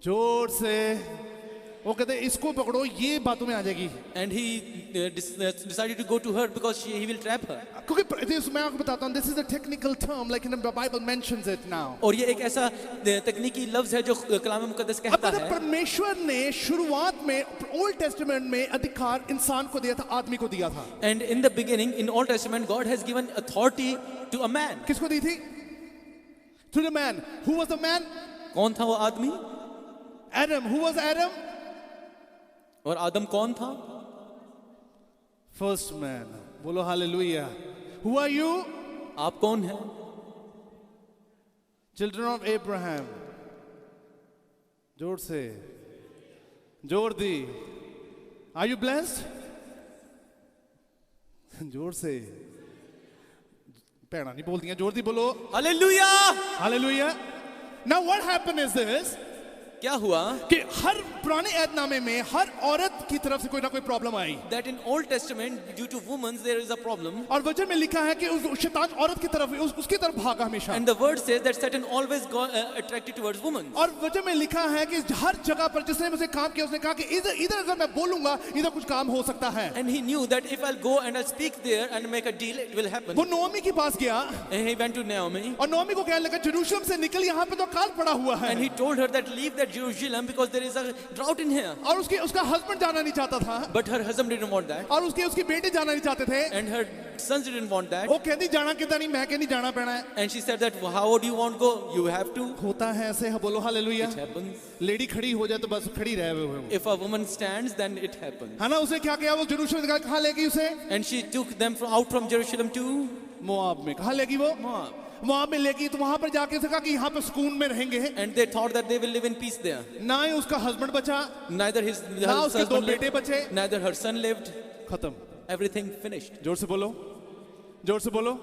जोर से। वो कहते इसको पकड़ो, ये बातों में आ जाएगी। And he decided to go to her because he will trap her. क्योंकि मैं आपको बताता हूँ, this is a technical term, like the Bible mentions it now. और ये एक ऐसा तकनीकी लफ्ज है जो कलाम मुकद्दस कहता है। परमेश्वर ने शुरुआत में ओल्ड टेस्टामेंट में अधिकार इंसान को दिया था, आदमी को दिया था। And in the beginning, in Old Testament, God has given authority to a man. किसको दी थी? To the man. Who was the man? कौन था वो आदमी? Adam. Who was Adam? और आदम कौन था? First man. बोलो हालेलुया। Who are you? आप कौन हैं? Children of Abraham. जोर से, जोर दी। Are you blessed? जोर से। पैना नहीं बोलती हैं, जोर दी बोलो। Hallelujah! Hallelujah. Now what happened is this, क्या हुआ? कि हर पुराने ऐतनामे में हर औरत की तरफ से कोई ना कोई problem I. That in Old Testament, due to women, there is a problem. और वचन में लिखा है कि उस शैतान औरत की तरफ उसकी तरफ भागा हमेशा। And the word says that Satan always attracted towards women. और वचन में लिखा है कि हर जगह पर जिसने मुझे काम किया उसने कहा कि इधर अगर मैं बोलूंगा इधर कुछ काम हो सकता है। And he knew that if I'll go and I'll speak there and make a deal, it will happen. वो नोमी के पास गया And he went to Naomi. और नोमी को कहने लगा जेरूशलेम से निकल, यहाँ पे तो अकाल पड़ा हुआ है। And he told her that leave that Jerusalem because there is a drought in here. और उसका हस्बैंड जाना नहीं चाहता था, But her husband didn't want that. और उसके बेटे जाना नहीं चाहते थे। And her sons didn't want that. वो कहती जाना कितना नहीं, मैं कहती जाना पैना है। And she said that, how do you want to go? You have to. होता है ऐसे, बोलो हालेलुया। It happens. लेडी खड़ी हो जाए तो बस खड़ी रहे हुए वो। If a woman stands, then it happens. है ना, उसे क्या किया, वो यरूशलेम निकाल कहाँ ले गई उसे? And she took them out from Jerusalem to Moab में। कहाँ ले गई वो? Moab. मोआब में ले गई, तो वहां पर जाके उसने कहा कि यहाँ पे सुकून में रहेंगे। And they thought that they will live in peace there. ना ही उसका हस्बैंड बचा, Neither his ना उसके दो husband बेटे lived, बचे, neither her son lived. खत्म। Everything finished. जोर से बोलो, जोर से बोलो।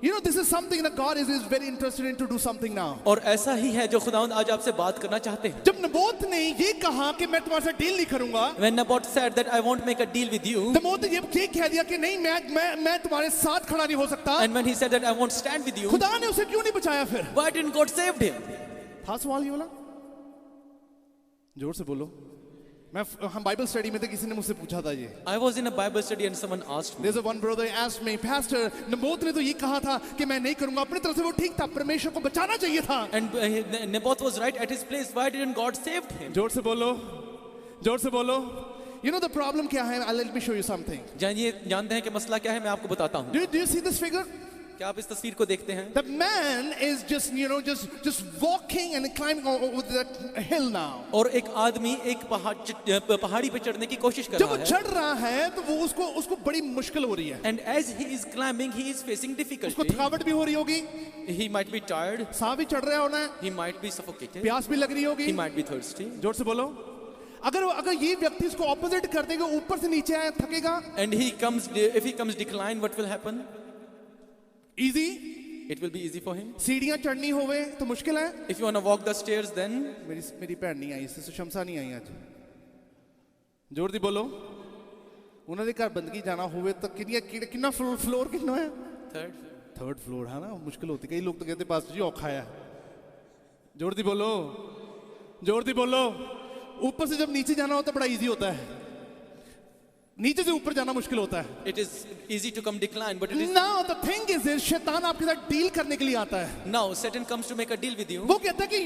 You know, this is something that God is very interested in to do something now. और ऐसा ही है जो खुदावंद आज आपसे बात करना चाहते हैं। जब नबोत ने ये कहा कि मैं तुम्हारे साथ डील नहीं करूंगा, When Naboth said that I won't make a deal with you, नबोत ने ये कह दिया कि नहीं, मैं तुम्हारे साथ खड़ा नहीं हो सकता। and when he said that I won't stand with you, खुदा ने उसे क्यों नहीं बचाया फिर? why didn't God save him? था सवाल ये वाला? जोर से बोलो। हम बाइबल स्टडी में थे, किसी ने मुझसे पूछा था ये। I was in a Bible study and someone asked me. There's a one brother asked me, Pastor, नबोत ने तो ये कहा था कि मैं नहीं करूंगा, अपनी तरफ से वो ठीक था, परमेश्वर को बचाना चाहिए था। And Naboth was right at his place. Why didn't God save him? जोर से बोलो, जोर से बोलो। You know the problem क्या है? Let me show you something. जानते हैं कि मसला क्या है? मैं आपको बताता हूँ। Do you see this figure? क्या आप इस तस्वीर को देखते हैं? The man is just, you know, just walking and climbing over that hill now. और एक आदमी एक पहाड़ी पे चढ़ने की कोशिश कर जब रहा वो है। चढ़ रहा है तो वो उसको बड़ी मुश्किल हो रही है। And as he is climbing, he is facing उसको difficulty. थकावट भी हो रही होगी, He might be tired. Sah भी चढ़ रहा होना है, He might be suffocated. प्यास भी लग रही होगी। He might be thirsty. जोर से बोलो। अगर ये व्यक्ति इसको ऑपोजिट कर देगा, ऊपर से नीचे आए, थकेगा। And if he comes decline, what will happen? Easy? It will be easy for him. सीढ़ियां चढ़नी होवे तो मुश्किल है। If you want to walk the stairs, then मेरी भैन नहीं आई, सिस्टर शमसा नहीं आई आज। जोर दी बोलो। उन्होंने घर बंदगी जाना होवे तो कितना फ्लोर कितना है? थर्ड फ्लोर है ना, मुश्किल होती। कई लोग तो कहते पास्टर जी औखा है। जोर दी बोलो, जोर दी बोलो। ऊपर से जब नीचे जाना होता है बड़ा इजी होता है, नीचे से ऊपर जाना मुश्किल होता है। it is easy to come decline, but it is Now the thing is this, शैतान आपके साथ डील करने के लिए आता है। now Satan comes to make a deal with you. वो कहता है कि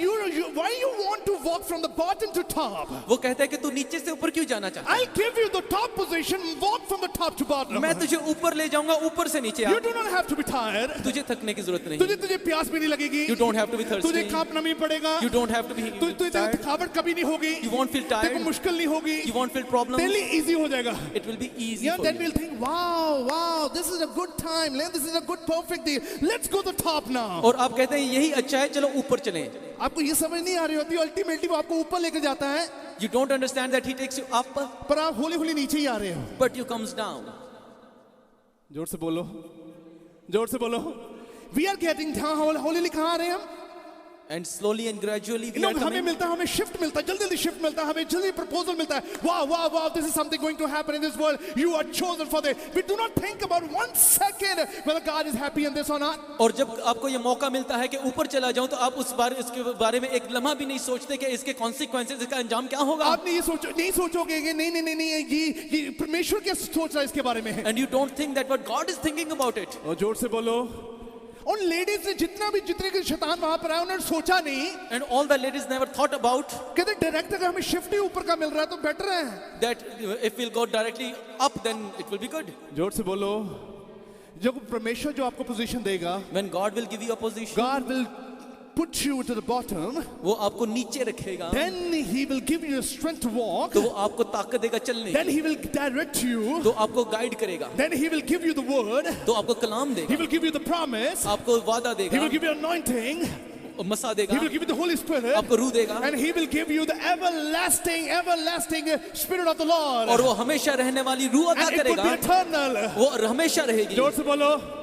why you want to walk from the bottom to top? वो कहता है कि तू नीचे से ऊपर क्यों जाना चाहता है? I'll give you the top position, walk from the top to bottom. मैं तुझे ऊपर ले जाऊंगा, ऊपर से नीचे आ। You do not have to be tired. तुझे थकने की जरूरत नहीं। तुझे प्यास भी नहीं लगेगी। You don't have to be thirsty. तुझे कांपना नहीं पड़ेगा। You don't have to be तुझे tired. थकावट कभी नहीं होगी। You won't feel तेरे को tired. मुश्किल नहीं होगी। You won't feel problems. तेरे लिए इजी हो जाएगा। It will be easy Yeah, for then you. we'll think, wow, this is a good time. This is a good perfect day. Let's go to the top now. और आप कहते हैं यही अच्छा है, चलो ऊपर चलें। आपको ये समझ नहीं आ रही होती, अल्टीमेटली वो आपको ऊपर लेकर जाता है, You don't understand that he takes you up, पर आप होली नीचे ही आ रहे हो। but you comes down. जोर से बोलो, जोर से बोलो। We are getting down, Holi कहाँ आ रहे हैं हम? And slowly and gradually we are हमें coming. मिलता है, हमें शिफ्ट मिलता है, जल्दी शिफ्ट मिलता है, हमें जल्दी प्रपोजल मिलता है। Wow, this is something going to happen in this world. You are chosen for this. We do not think about 1 second whether God is happy in this or not. और जब आपको ये मौका मिलता है कि ऊपर चला जाऊं, तो आप इसके बारे में एक लम्हा भी नहीं सोचते कि इसके कॉन्सिक्वेंसेस, इसका अंजाम क्या होगा। आपने ये नहीं सोचोगे कि नहीं ये परमेश्वर क्या सोच रहा है इसके बारे में। And you don't think that what God is thinking about it. और जोर से बोलो। और लेडीज ने जितने के शैतान वहां पर आए, उन्होंने सोचा नहीं। And all the ladies never thought about कहते डायरेक्ट अगर हमें शिफ्ट ही ऊपर का मिल रहा है तो बेटर है। that if we'll go directly up, then it will be good. जोर से बोलो। जब परमेश्वर जो आपको पोजीशन देगा, When God will give you a position, God will put you to the bottom, वो आपको नीचे रखेगा, then he will give you the strength to walk, तो वो आपको ताकत देगा चलने then की, he will direct you, तो आपको गाइड करेगा, then he will give you the word, तो आपको कलाम he देगा, will give you the promise, आपको वादा he देगा, will give you anointing, मसा he देगा, will give you the Holy Spirit, आपको रूह देगा, and he will give you the everlasting Spirit of the Lord, और वो हमेशा रहने वाली रूह अता and it will करेगा, be eternal. वो हमेशा रहेगी। जोर से बोलो।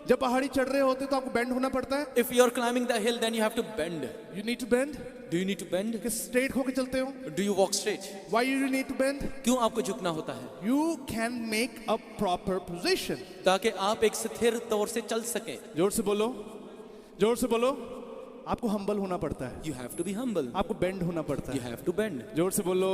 जब पहाड़ी चढ़ रहे होते तो आपको बेंड होना पड़ता है। If you are climbing the hill, then you have to bend. You need to bend. Do you need to bend? कि स्ट्रेट होके चलते हो। Do you walk straight? Why you need to bend? क्यों आपको झुकना होता है? You can make a proper position. ताकि आप एक स्थिर तौर से चल सकें। जोर से बोलो, जोर से बोलो। आपको humble होना पड़ता है। You have to be humble. आपको bend होना पड़ता You है। have to bend. जोर से बोलो।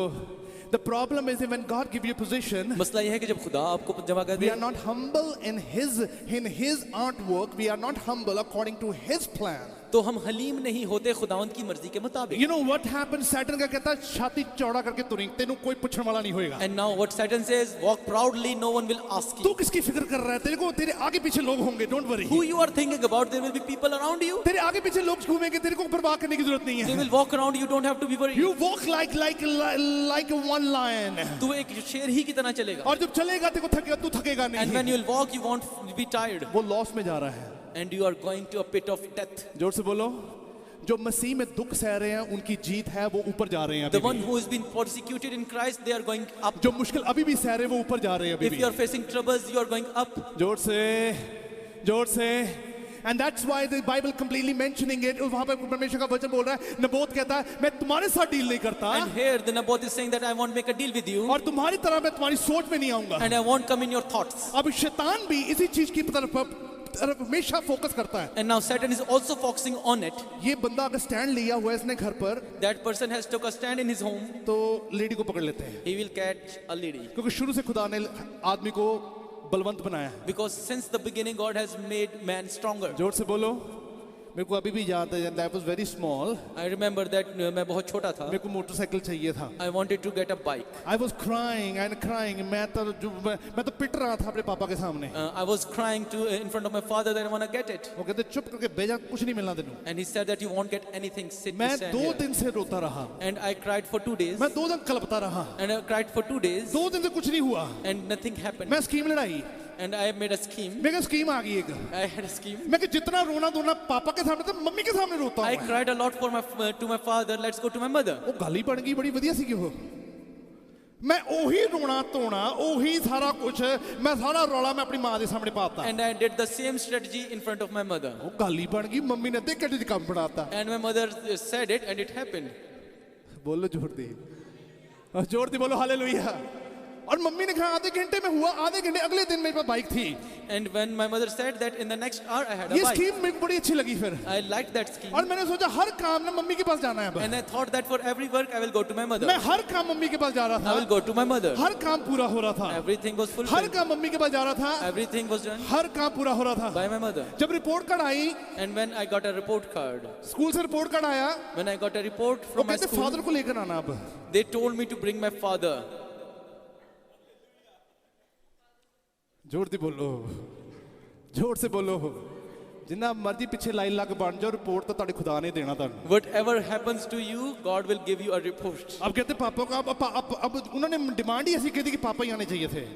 The problem is that when God give you position, मसला यह है कि जब खुदा आपको जमा कर we they, are not humble in His artwork. We are not humble according to His plan. तो हम हलीम नहीं होते खुदावंद की मर्जी के मुताबिक। You know what happens? Satan का कहता है छाती चौड़ा करके तू नहीं, तेनू कोई पूछने वाला नहीं होएगा। And now what Satan says, walk proudly, no one will ask तू you. किसकी फिक्र कर रहा है? तेरे को तेरे आगे पीछे लोग होंगे, don't worry। Who you are thinking about, there will be people around you. तेरे आगे पीछे लोग घूमेंगे, तेरे को परवाह करने की जरूरत नहीं They है। will walk around, you don't have to be worried. You walk like a one lion। तू एक शेर ही की तरह चलेगा। और जब चलेगा तेरे को थकेगा, तू थकेगा And when नहीं। you will walk, you won't be tired. वो लॉस में जा रहा है। And you are going to a pit of death. जोर से बोलो, जो मसीह में दुख सह रहे हैं उनकी जीत है, वो ऊपर जा रहे हैं The अभी one भी। who has been persecuted in Christ, they are going up. जो मुश्किल अभी भी सह रहे हैं वो ऊपर जा रहे हैं अभी If you are भी। facing troubles, you are going up. जोर से And that's why the Bible completely mentioning it। वहां पर परमेश्वर का वचन बोल रहा है, नबोत कहता है मैं तुम्हारे साथ डील नहीं करता And here the Naboth is saying that I won't make a deal with you, और तुम्हारी तरह मैं तुम्हारी सोच में नहीं आऊंगा। and I won't come in your thoughts. अब शैतान भी इसी चीज की तरफ हमेशा फोकस करता है। And now Satan is also focusing on it. ये बंदा अगर स्टैंड लिया हुआ है इसने घर पर, That person has took a stand in his home. तो लेडी को पकड़ लेते हैं, He will catch a lady. क्योंकि शुरू से खुदा ने आदमी को बलवंत बनाया है। Because since the beginning, God has made man stronger. जोर से बोलो, मेरे को अभी भी याद है, I was very small। I remember that मैं बहुत छोटा था. मेरे को मोटरसाइकिल चाहिए था। I wanted to get a bike. I was crying and crying। मैं तो पिट रहा था अपने पापा के सामने। I was crying in front of my father that I want to get it. वो कहते चुप करके भेजा, कुछ नहीं मिलना तेनू। And he said that you won't get anything. Sit मैं stand 2 here. दिन से रोता रहा, And I cried for 2 days. मैं 2 दिन कलपता रहा, And I cried for 2 days. 2 दिन से कुछ नहीं हुआ। And nothing happened. मैं स्कीम लड़ाई, And I made a scheme. मेरे स्कीम आ गई एक। I had a scheme. मैं कि जितना रोना धोना पापा के सामने था, मम्मी के सामने रोता I हूँ। cried a lot for to my father. Let's go to my mother. वो गाली पड़ गई बड़ी बढ़िया सी, क्यों मैं ओही रोना धोना, ओही सारा कुछ, मैं सारा रौला मैं अपनी माँ के सामने पाता। And I did the same strategy in front of my mother. वो गाली पड़ गई, मम्मी ने देख के काम पढ़ाता। And my mother said it, and it happened. बोलो जोर दी बोलो हालेलुया। और मम्मी ने कहा आधे घंटे में हुआ, आधे घंटे अगले दिन मेरे पास बाइक थी। And when my mother said that, in the next hour I had a ये bike. स्कीम मेरे को बड़ी अच्छी लगी फिर। I liked that scheme. और मैंने सोचा हर काम ना मम्मी के पास जाना है अब। And I thought that for every work I will go to my mother. मैं हर काम मम्मी के पास जा रहा I will था, go to my mother. हर काम पूरा हो रहा था, Everything was हर fulfilled. काम मम्मी के पास जा रहा था, Everything was done हर काम पूरा हो रहा था। by my mother. जब report card I, And when I got a report card, school से रिपोर्ट कार्ड आया, when I got a report वो from my कहते school, फादर को लेकर आना अब। they told me to bring my father. जोर दी बोलो, जोर से बोलो, जिन्ना मर्जी पीछे लाइन लग बन जाओ, रिपोर्ट तो ताड़े खुदा ने देना तानू। Whatever happens to you, God will give you a report. अब कहते पापा को अब उन्होंने डिमांड ही ऐसी की थी कि पापा ही आने चाहिए थे।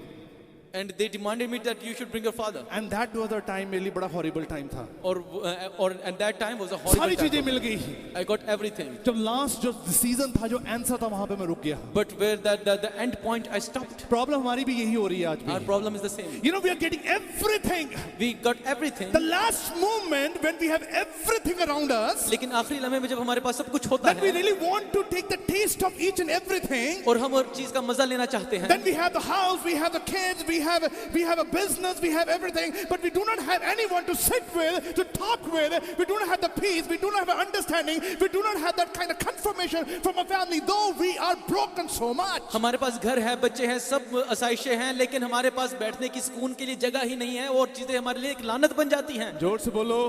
And they demanded me that you should bring your father. And that was the time मेरे लिए बड़ा horrible time था। Or and that time was a horrible सारी time. चीजें मिल गई। I got everything. जब लास्ट जो सीजन था, जो आंसर था, वहां पे मैं रुक गया। But where the end point, I stopped. Problem हमारी भी यही हो रही है आज Our भी। problem is the same. You know, we are getting everything. We got everything. The last moment when we have everything around us, लेकिन आखिरी लम्हे में जब हमारे पास सब कुछ होता that we है really want to take the taste of each and everything. और हम हर चीज का मजा लेना चाहते हैं, Then we have the house, we have the kids, we have a business, we have everything, but we do not have anyone to sit with, to talk with. We do not have the peace, we do not have an understanding, we do not have that kind of confirmation from a family, though we are broken so much. हमारे पास घर है, बच्चे हैं, सब आसाइशें हैं, लेकिन हमारे पास बैठने की सुकून के लिए जगह ही नहीं है और चीजें हमारे लिए एक लानत बन जाती हैं. जोर से बोलो,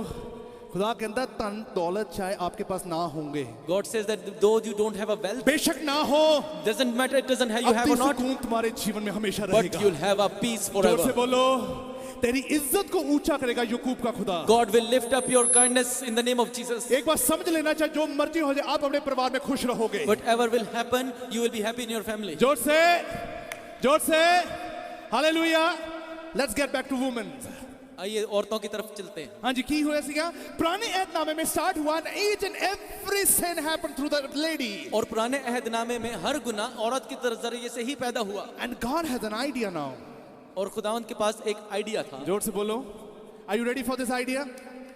खुदा कहता है धन दौलत चाहे आपके पास ना होंगे, God says that though you don't have a wealth, बेशक ना हो, doesn't matter, it doesn't have you have अपनी or not, सुकून तुम्हारे जीवन में हमेशा but रहेगा। you'll have a peace जोर से forever. बोलो, तेरी इज्जत को ऊंचा करेगा याकूब का खुदा। God will lift up your kindness in the name of Jesus. एक बात समझ लेना, चाहे जो मर्जी हो जाए, आप अपने परिवार में खुश रहोगे। Whatever will happen, you will be happy in your family. जोर से hallelujah. Let's get back to women। आइए औरतों की तरफ चलते हैं. हाँ जी, की हुआ सीगा पुराने अहदनामे में स्टार्ट हुआ, each and every sin happened through the lady, और पुराने अहदनामे में हर गुनाह औरत के जरिए से ही पैदा हुआ. and God has an idea now। और खुदावंद के पास एक आइडिया था. जोर से बोलो, are you ready for this idea?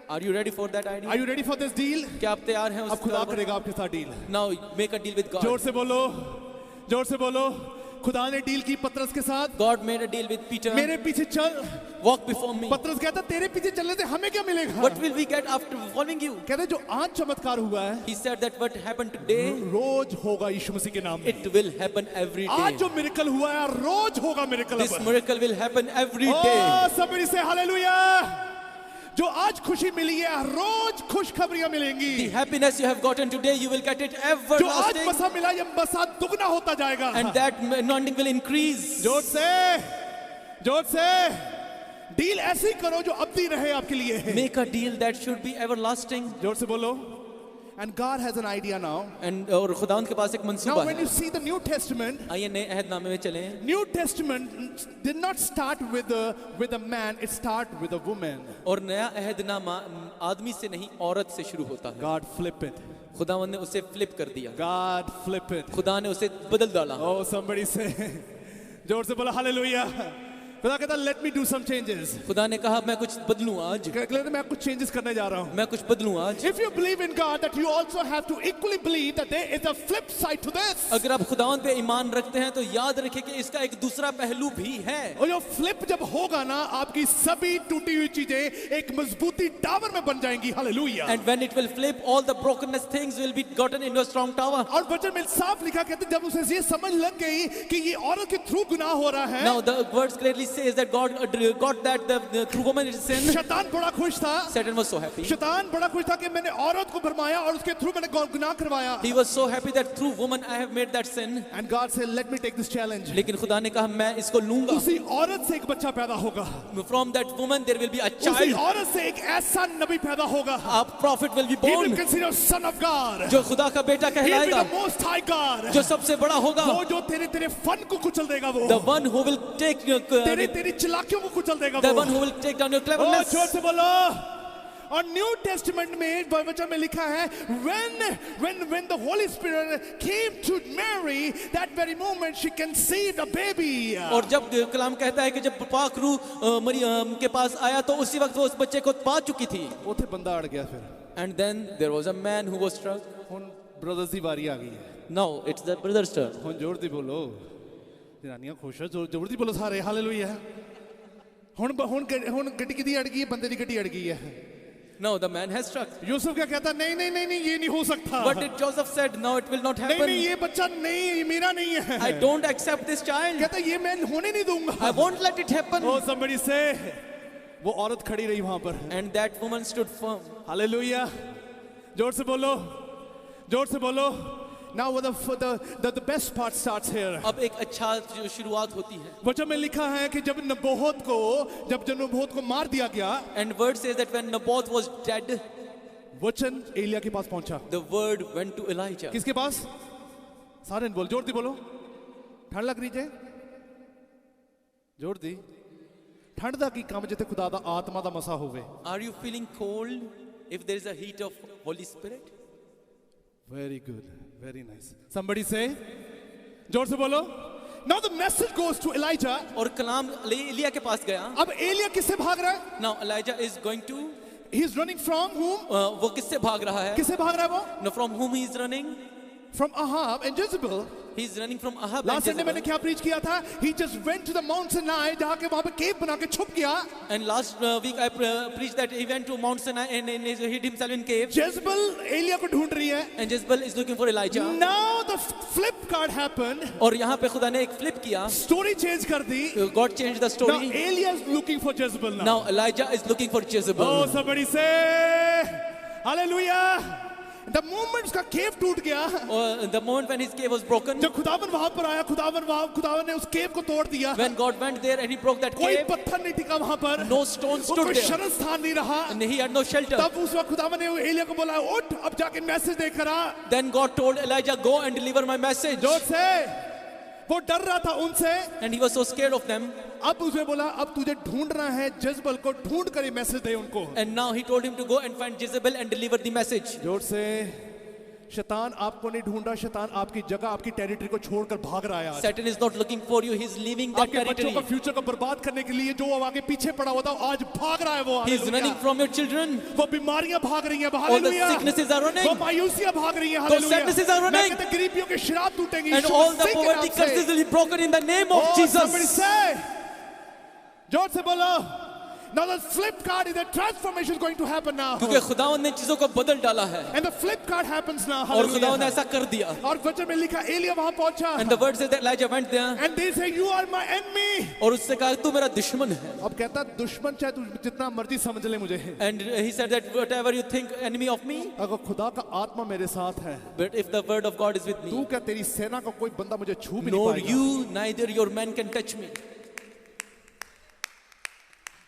Are you ready for that idea? Are you ready for this deal? क्या आप तैयार हैं अब उस खुदा करेगा आपके साथ deal. Now make a deal with God. जोर से बोलो, खुदा ने डील की पतरस के साथ। God made a deal with Peter. मेरे पीछे चल। Walk before me. पतरस कहता तेरे पीछे चलने से हमें क्या मिलेगा? What will we get after following you? कहते जो आज चमत्कार हुआ है, He said that what happened today, रोज होगा यीशु मसीह के नाम में। it will happen every आज day. जो मिरेकल हुआ है, रोज होगा miracle. This miracle will happen every day. Oh, somebody say hallelujah। जो आज खुशी मिली है रोज खुशखबरियां मिलेंगी। The happiness you have gotten today, you will get it जो आज everlasting, मसा मिला ये मसा दुगना होता जाएगा। and that anointing will increase. जोर से डील ऐसी करो जो अब्दी रहे आपके लिए। Make a deal that should be everlasting. जोर से बोलो। And God has an idea now. And और खुदावंद के पास एक Now मंसूबा when है। you see the New Testament, आइए नए अहदनामे में चलें। New Testament did not start with a man, it started with a woman. और नया अहदनामा आदमी से नहीं औरत से शुरू होता है। God flip it. खुदावंद ने उसे फ्लिप कर दिया। God flip it. खुदा ने उसे बदल डाला। Oh, somebody say, जोर से बोला हालेलुया। खुदा कहता let me do some changes. खुदा ने कहा मैं कुछ बदलूं आज। कहता मैं कुछ changes करने जा रहा हूँ। मैं कुछ बदलूं आज। If you believe in God, that you also have to equally believe that there is a flip side to this. अगर आप खुदावंद पे ईमान रखते हैं तो याद रखें कि इसका एक दूसरा पहलू भी है। और जो flip जब होगा ना, आपकी सभी टूटी हुई चीजें एक मजबूती टावर में बन जाएंगी। Hallelujah. And when it will flip, all the brokenness things will be gotten into a strong tower. और वचन में साफ लिखा कहते जब उसे ये समझ लग गई कि ये औरत के थ्रू गुनाह हो रहा है। Now the words clearly says that God got that the through woman it is sin. शैतान बड़ा खुश था। Satan was so happy. शैतान बड़ा खुश था कि मैंने औरत को भरमाया और उसके थ्रू मैंने गुनाह करवाया। He was so happy that through woman I have made that sin. And God said, let me take this challenge. लेकिन खुदा ने कहा मैं इसको लूंगा। उसी औरत से एक बच्चा पैदा होगा। From that woman there will be a उसी child. औरत से एक ऐसा नबी पैदा होगा। A prophet will be He will born. consider son of God. जो खुदा का बेटा He will be कहलाएगा। the most high God. जो सबसे बड़ा होगा। वो जो तेरे फन को कुचल देगा वो। The one who will take तेरी चालाकियों को कुचल देगा the वो। one who will take down your O cleverness. जोर से बोलो। और न्यू टेस्टमेंट में वचन में लिखा है when the Holy Spirit came to Mary, that very moment she conceived a baby. और जब कलाम कहता है कि जब पाक रूह मरियम के पास आया तो उसी वक्त वो उस बच्चे को पा चुकी थी। उथे बंदा अड़ गया फिर। And then there was a man who was struck. हुन ब्रदर्स दी बारी आ गई है। Now it's the brother's turn. हुन जोर दी बोलो। जनानियां खुश है, जोर दी बोलो सारे हालेलुया। हुन गड्डी किदी अड़ गई है, बंदे दी गड्डी अड़ गई है। Now the man has struck. Yusuf क्या कहता नहीं ये नहीं हो सकता। What did Joseph said? No, it will not नहीं happen. ये बच्चा नहीं, ये मेरा नहीं है। I don't accept this child. कहता ये मैं होने नहीं दूंगा। I won't let it happen. Oh, somebody say, वो औरत खड़ी रही वहां पर। And that woman stood firm. Hallelujah. जोर से बोलो। Now the best part starts here. अब एक अच्छा जो शुरुआत होती है। वचन में लिखा है कि जब नबोहत को मार दिया गया, And word says that when Naboth was dead, वचन एलिया के पास पहुंचा। the word went to Elijah. किसके पास? सारे बोल, जोर दी बोलो। ठंड लग रही है? जोर दी। ठंड दा की काम जिथे खुदा दा आत्मा दा मसा होवे। Are you feeling cold if there is a heat of Holy Spirit? Very good, very nice. Somebody say, जोर से बोलो। Now the message goes to Elijah. और कलाम एलिया के पास गया। अब एलिया किससे भाग रहा है? Now Elijah is going to. He is running from whom? वो किससे भाग रहा है? किससे भाग रहा है वो? No, from whom he is running? From Ahab and Jezebel. He is running from Ahab and Last Sunday मैंने Jezebel. क्या preach किया था? He just went to the Mount Sinai, जहाँ के वहाँ पे cave बना के छुप गया। And last week I preached that he went to Mount Sinai and he hid himself in cave. Jezebel Elia को ढूंढ रही है। And Jezebel is looking for Elijah. Now the flip card happened. और यहाँ पे खुदा ने एक flip किया. Story change कर दी. God changed the Now story. Elia is looking for Jezebel now. Now Elijah is looking for Jezebel. Oh, somebody say, Hallelujah. The moment उसका cave टूट गया, The moment when his cave was broken, जब खुदावन वहां पर आया, खुदावन ने उस cave को तोड़ दिया। when God went there and he broke that कोई cave, पत्थर नहीं टिका वहां पर। no stone वो stood कोई there. शरण स्थान नहीं रहा। And he had no shelter. तब उस वक्त खुदावन ने एलिया को बोला, उठ अब जाके मैसेज देकर आ। Then God told Elijah, go and deliver my message. जोर से वो डर रहा था उनसे। And he was so scared of them. अब उसने बोला, अब तुझे ढूंढना है जज़बल को, ढूंढ कर ये मैसेज दे उनको। And now he told him to go and find Jezebel and deliver the message. जोर से शैतान आपको नहीं ढूंढा, शैतान आपकी जगह, आपकी टेरिटरी को छोड़कर भाग रहा है आज। Satan is not looking for you, he is leaving that आपके बच्चों territory. का फ्यूचर को बर्बाद करने के लिए जो आगे पीछे पड़ा हुआ था, आज भाग रहा है वो। He is running from your children. वो बीमारियां भाग रही हैं, All the hallelujah. sicknesses are running. वो मायूसियां भाग रही हैं, Those hallelujah. sadnesses are running. मैं कहता गरीबियों के श्राप टूटेंगे, And यीशु all the मसीह के poverty नाम से। curses will be broken in the name of Oh, somebody Jesus. say, जोर से बोलो, Now the flip card is that transformation is going to happen now. क्योंकि खुदावंद ने चीजों को बदल डाला है And the flip card happens now. और खुदावंद ने Hallelujah. ऐसा कर दिया. और वचन में लिखा एलिया वहां पहुंचा. And the word says that Elijah went there And they say you are my enemy. और उससे कहा तू मेरा दुश्मन है. अब कहता दुश्मन चाहे तू जितना मर्जी समझ ले मुझे. And he said that whatever you think enemy of me, अगर खुदा का आत्मा मेरे साथ है, but if the word of God is with तू me, क्या तेरी सेना का कोई बंदा मुझे छू भी नहीं nor पाएगा. you neither your men can touch me.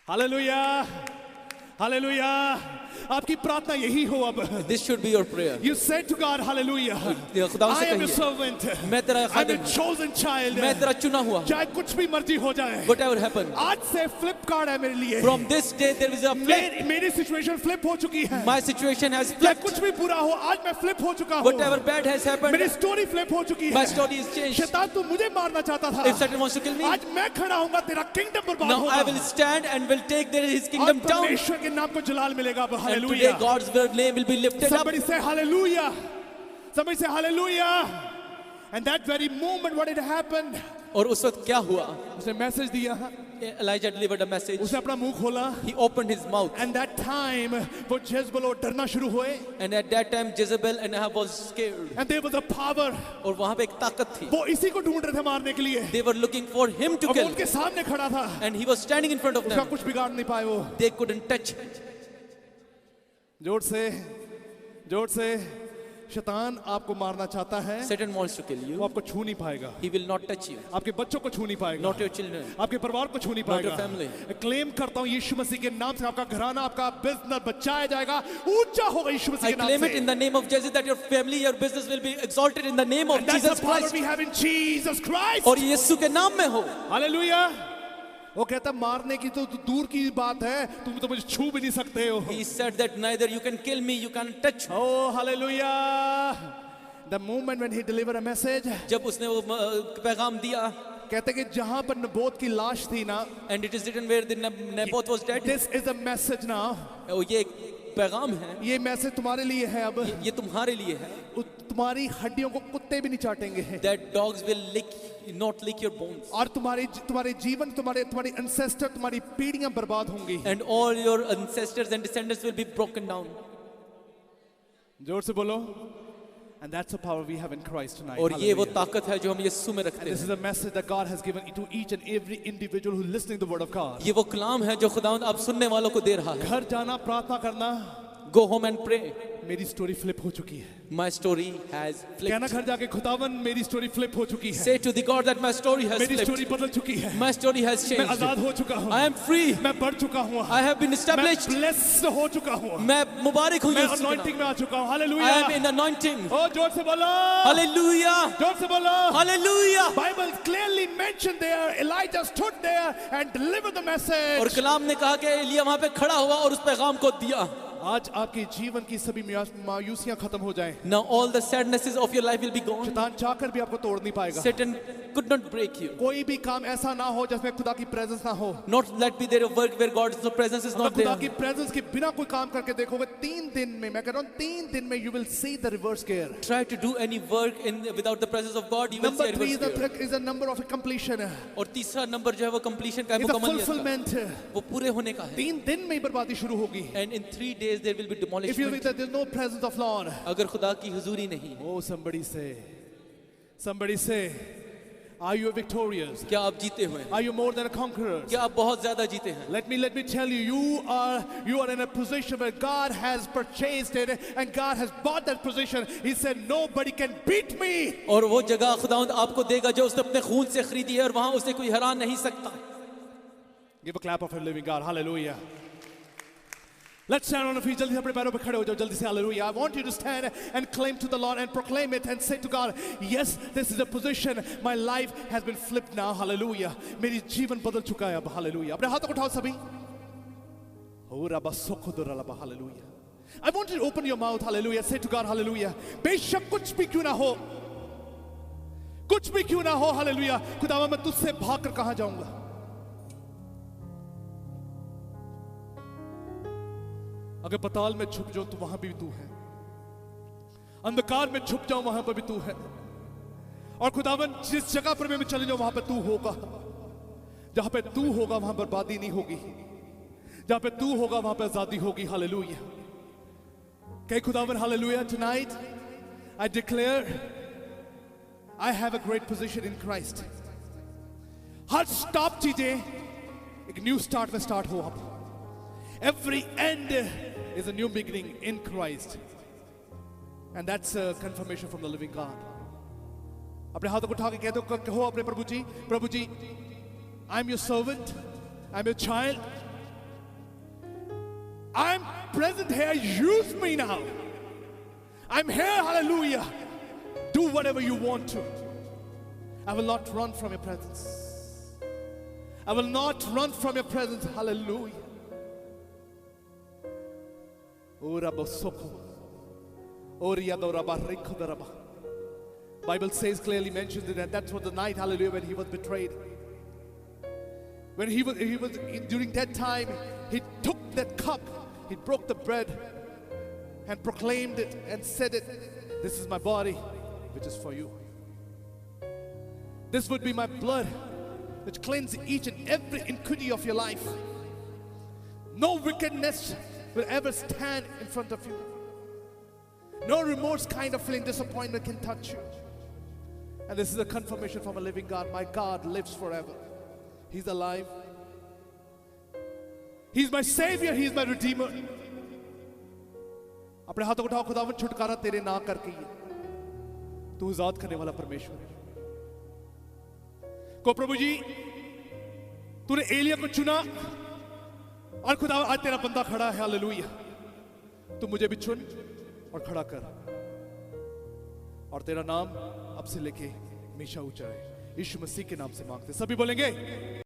Hallelujah. Hallelujah. आपकी प्रार्थना यही हो अब. This should be your prayer. You said to God, hallelujah. खुदावंद I से am your कहिए servant. मैं तेरा I'm खादिम a हूँ, chosen child. मैं तेरा चुना हुआ हूँ. चाहे कुछ भी मर्जी हो जाए. Whatever happen, आज से फ्लिप कार्ड है मेरे लिए. from this day there is a flip. मेरी सिचुएशन फ्लिप हो चुकी है. My situation has चाहे flipped. कुछ भी बुरा हो, आज मैं फ्लिप हो चुका हूँ. Whatever bad has happened, मेरी स्टोरी फ्लिप हो चुकी my है. story is changed. शैतान तू मुझे मारना चाहता था. If Satan wants to kill me, आज मैं खड़ा हूँगा, तेरा किंगडम बर्बाद now I होगा. will stand and will take his और kingdom down. परमेश्वर के नाम को जलाल मिलेगा. अब And today hallelujah. God's name will be lifted up. Somebody say hallelujah. Somebody say hallelujah. And that very moment what had happened, और उस वक्त क्या हुआ? उसने मैसेज दिया. Elijah delivered a message. उसने अपना मुंह खोला. He opened his mouth. And that time वो जेज़बेल और डरना शुरू हुए. And at that time Jezebel and Ahab was scared. And there was a power. और वहाँ पे एक ताकत थी. वो इसी को ढूंढ रहे थे मारने के लिए. They were looking for him to अब वो kill. उनके सामने खड़ा था. And he was standing in front of उसका them. कुछ बिगाड़ नहीं पाए वो. They couldn't touch him. जोर से शैतान आपको मारना चाहता है. Satan wants to kill वो you. आपको छू नहीं पाएगा. He will not touch you. आपके बच्चों को छू नहीं पाएगा. Not your children. आपके परिवार को छू नहीं Not your पाएगा. family. क्लेम करता हूँ यीशु मसीह के नाम से आपका घराना, आपका बिजनेस बचाया जाएगा, ऊंचा होगा यीशु मसीह I के नाम claim से. it in the name of Jesus that your family, your business will be exalted in the name of And that's Jesus the power Christ. we have in Jesus Christ. और यीशु के नाम में हो. Hallelujah. वो कहता मारने की तो दूर की बात है, तुम तो मुझे छू भी नहीं सकते हो. He said that neither you can kill me, you can touch me. Oh hallelujah. The moment when he delivered a message, जब उसने वो पैगाम दिया, कहते कि जहां पर नबोत की लाश थी ना, and it is written where the Naboth was dead. this is a message now. ये एक पैगाम है. ये मैसेज तुम्हारे लिए है. अब ये तुम्हारे लिए है. तुम्हारी हड्डियों को कुत्ते भी नहीं चाटेंगे. That dogs will not lick your bones. और तुम्हारे जीवन, तुम्हारी ancestor, तुम्हारी पीढ़ियां बर्बाद होंगी. And all your ancestors and descendants will be broken down. जोर से बोलो. And that's the power we have in Christ tonight. और ये वो Hallelujah. ताकत है जो हम यीशु में And रखते this हैं. is a message that God has given to each and every individual who is listening to the word of God. ये वो कलाम है जो खुदावंद आप सुनने वालों को दे रहा है. घर जाना, प्रार्थना करना. Go home and pray. मेरी स्टोरी फ्लिप हो चुकी है. My story has कहना flipped. घर जाके खुदावन मेरी स्टोरी फ्लिप हो चुकी है. Say to the God that my story has मेरी स्टोरी flipped. बदल चुकी है. My story has मैं आजाद changed. हो चुका हूँ. I am free. मैं बढ़ चुका हूँ. I have been मैं established. ब्लेस्ड हो चुका हूँ. मैं मुबारक हूँ मैं यीशु के अनॉइंटिंग नाम. में आ चुका हूँ. I am hallelujah. in anointing. ओ जोर से बोलो. Hallelujah. जोर से बोलो. Hallelujah. Bible clearly mentioned there, Elijah stood there and delivered the और message. कलाम ने कहा कि एलिया वहाँ पे खड़ा हुआ और उस पैगाम को दिया. आज आपके जीवन की सभी मायूसियां खत्म हो जाएं. Now all the sadnesses of your life will be gone. शैतान चाहकर भी आपको तोड़ नहीं पाएगा. Satan could not break you. कोई भी काम ऐसा ना हो जिसमें खुदा की प्रेजेंस ना हो. Not let be there a work where God's presence is अगर not खुदा there. की प्रेजेंस के बिना कोई काम करके देखोगे 3 दिन में, मैं कह रहा हूँ 3 दिन में you will see the reverse gear. Try to do any work without the presence of God, you will Number see a 3 reverse gear. is a number of completion. और तीसरा नंबर जो है वो completion का है, It's a मुकम्मल fulfillment. वो पूरे होने का है. 3 दिन में ही बर्बादी शुरू होगी. And in 3 days there will be If you think demolishment. that there's no presence of Lord. अगर खुदा की हुजूरी नहीं है, Oh, somebody say, are you victorious? क्या आप जीते हुए हैं? Are you more than a conqueror? क्या आप बहुत ज्यादा जीते हैं? Let me tell you, you are in a position where God has purchased it and God has bought that position. He said, nobody can beat me. और वो जगह खुदावंद आपको देगा जो उसने अपने खून से खरीदी है और वहां उसे कोई हरा नहीं सकता. Give a clap of a living God. Hallelujah. Let's stand on our feet. जल्दी से अपने पैरों पे खड़े हो जाओ. जल्दी से hallelujah. I want you to stand and claim to the Lord and proclaim it and say to God, yes, this is a position. My life has been flipped now. Hallelujah. मेरी जीवन बदल चुका है अब. Hallelujah. अपने हाथों को उठाओ सभी. Oh, rava सोखुदर rava. Hallelujah. I want you to open your mouth. Hallelujah. Say to God, hallelujah. बेशक कुछ भी क्यों ना हो, कुछ भी क्यों ना हो. Hallelujah. खुदावा मैं तुझसे भागकर कहां जाऊंगा. अगर पताल में छुप जाऊं तो वहां भी तू है. अंधकार में छुप जाऊं वहां पर भी तू है. और खुदावन जिस जगह पर मैं चले जाऊं वहां पर तू होगा. जहां पे तू होगा वहां बर्बादी नहीं होगी. जहां पे तू होगा वहां पे आजादी होगी। हालेलुया। कहे खुदावन hallelujah. Tonight I declare I have a great position in Christ. Her stop चीजें एक न्यू स्टार्ट में स्टार्ट हो आप। Every end is a new beginning in Christ. And that's a confirmation from the living God. अपने हाथों को उठा के कहो अपने प्रभु जी, I'm your servant, I'm your child, I'm present here, use me now. I'm here, hallelujah. Do whatever you want to. I will not run from your presence. I will not run from your presence, hallelujah. Bible says, clearly mentions it, that that's what the night, hallelujah, when he was betrayed. When he was during that time, he took that cup, he broke the bread and proclaimed it and said it, this is my body, which is for you. This would be my blood, which cleanses each and every iniquity of your life. No wickedness will ever stand in front of you. No remorse kind of feeling, disappointment can touch you. And this is a confirmation from a living God. My God lives forever. He's alive. He's my Savior. He's my Redeemer. अपने हाथों को उठाओ। खुदावन छुटकारा तेरे ना करके ही तू आजाद करने वाला परमेश्वर है। को प्रभु जी तूने एलिया को चुना और खुदा आज तेरा बंदा खड़ा है। हालेलुया। तू मुझे भी चुन और खड़ा कर और तेरा नाम अब से लेके हमेशा ऊंचा है। यीशु मसीह के नाम से मांगते सभी बोलेंगे।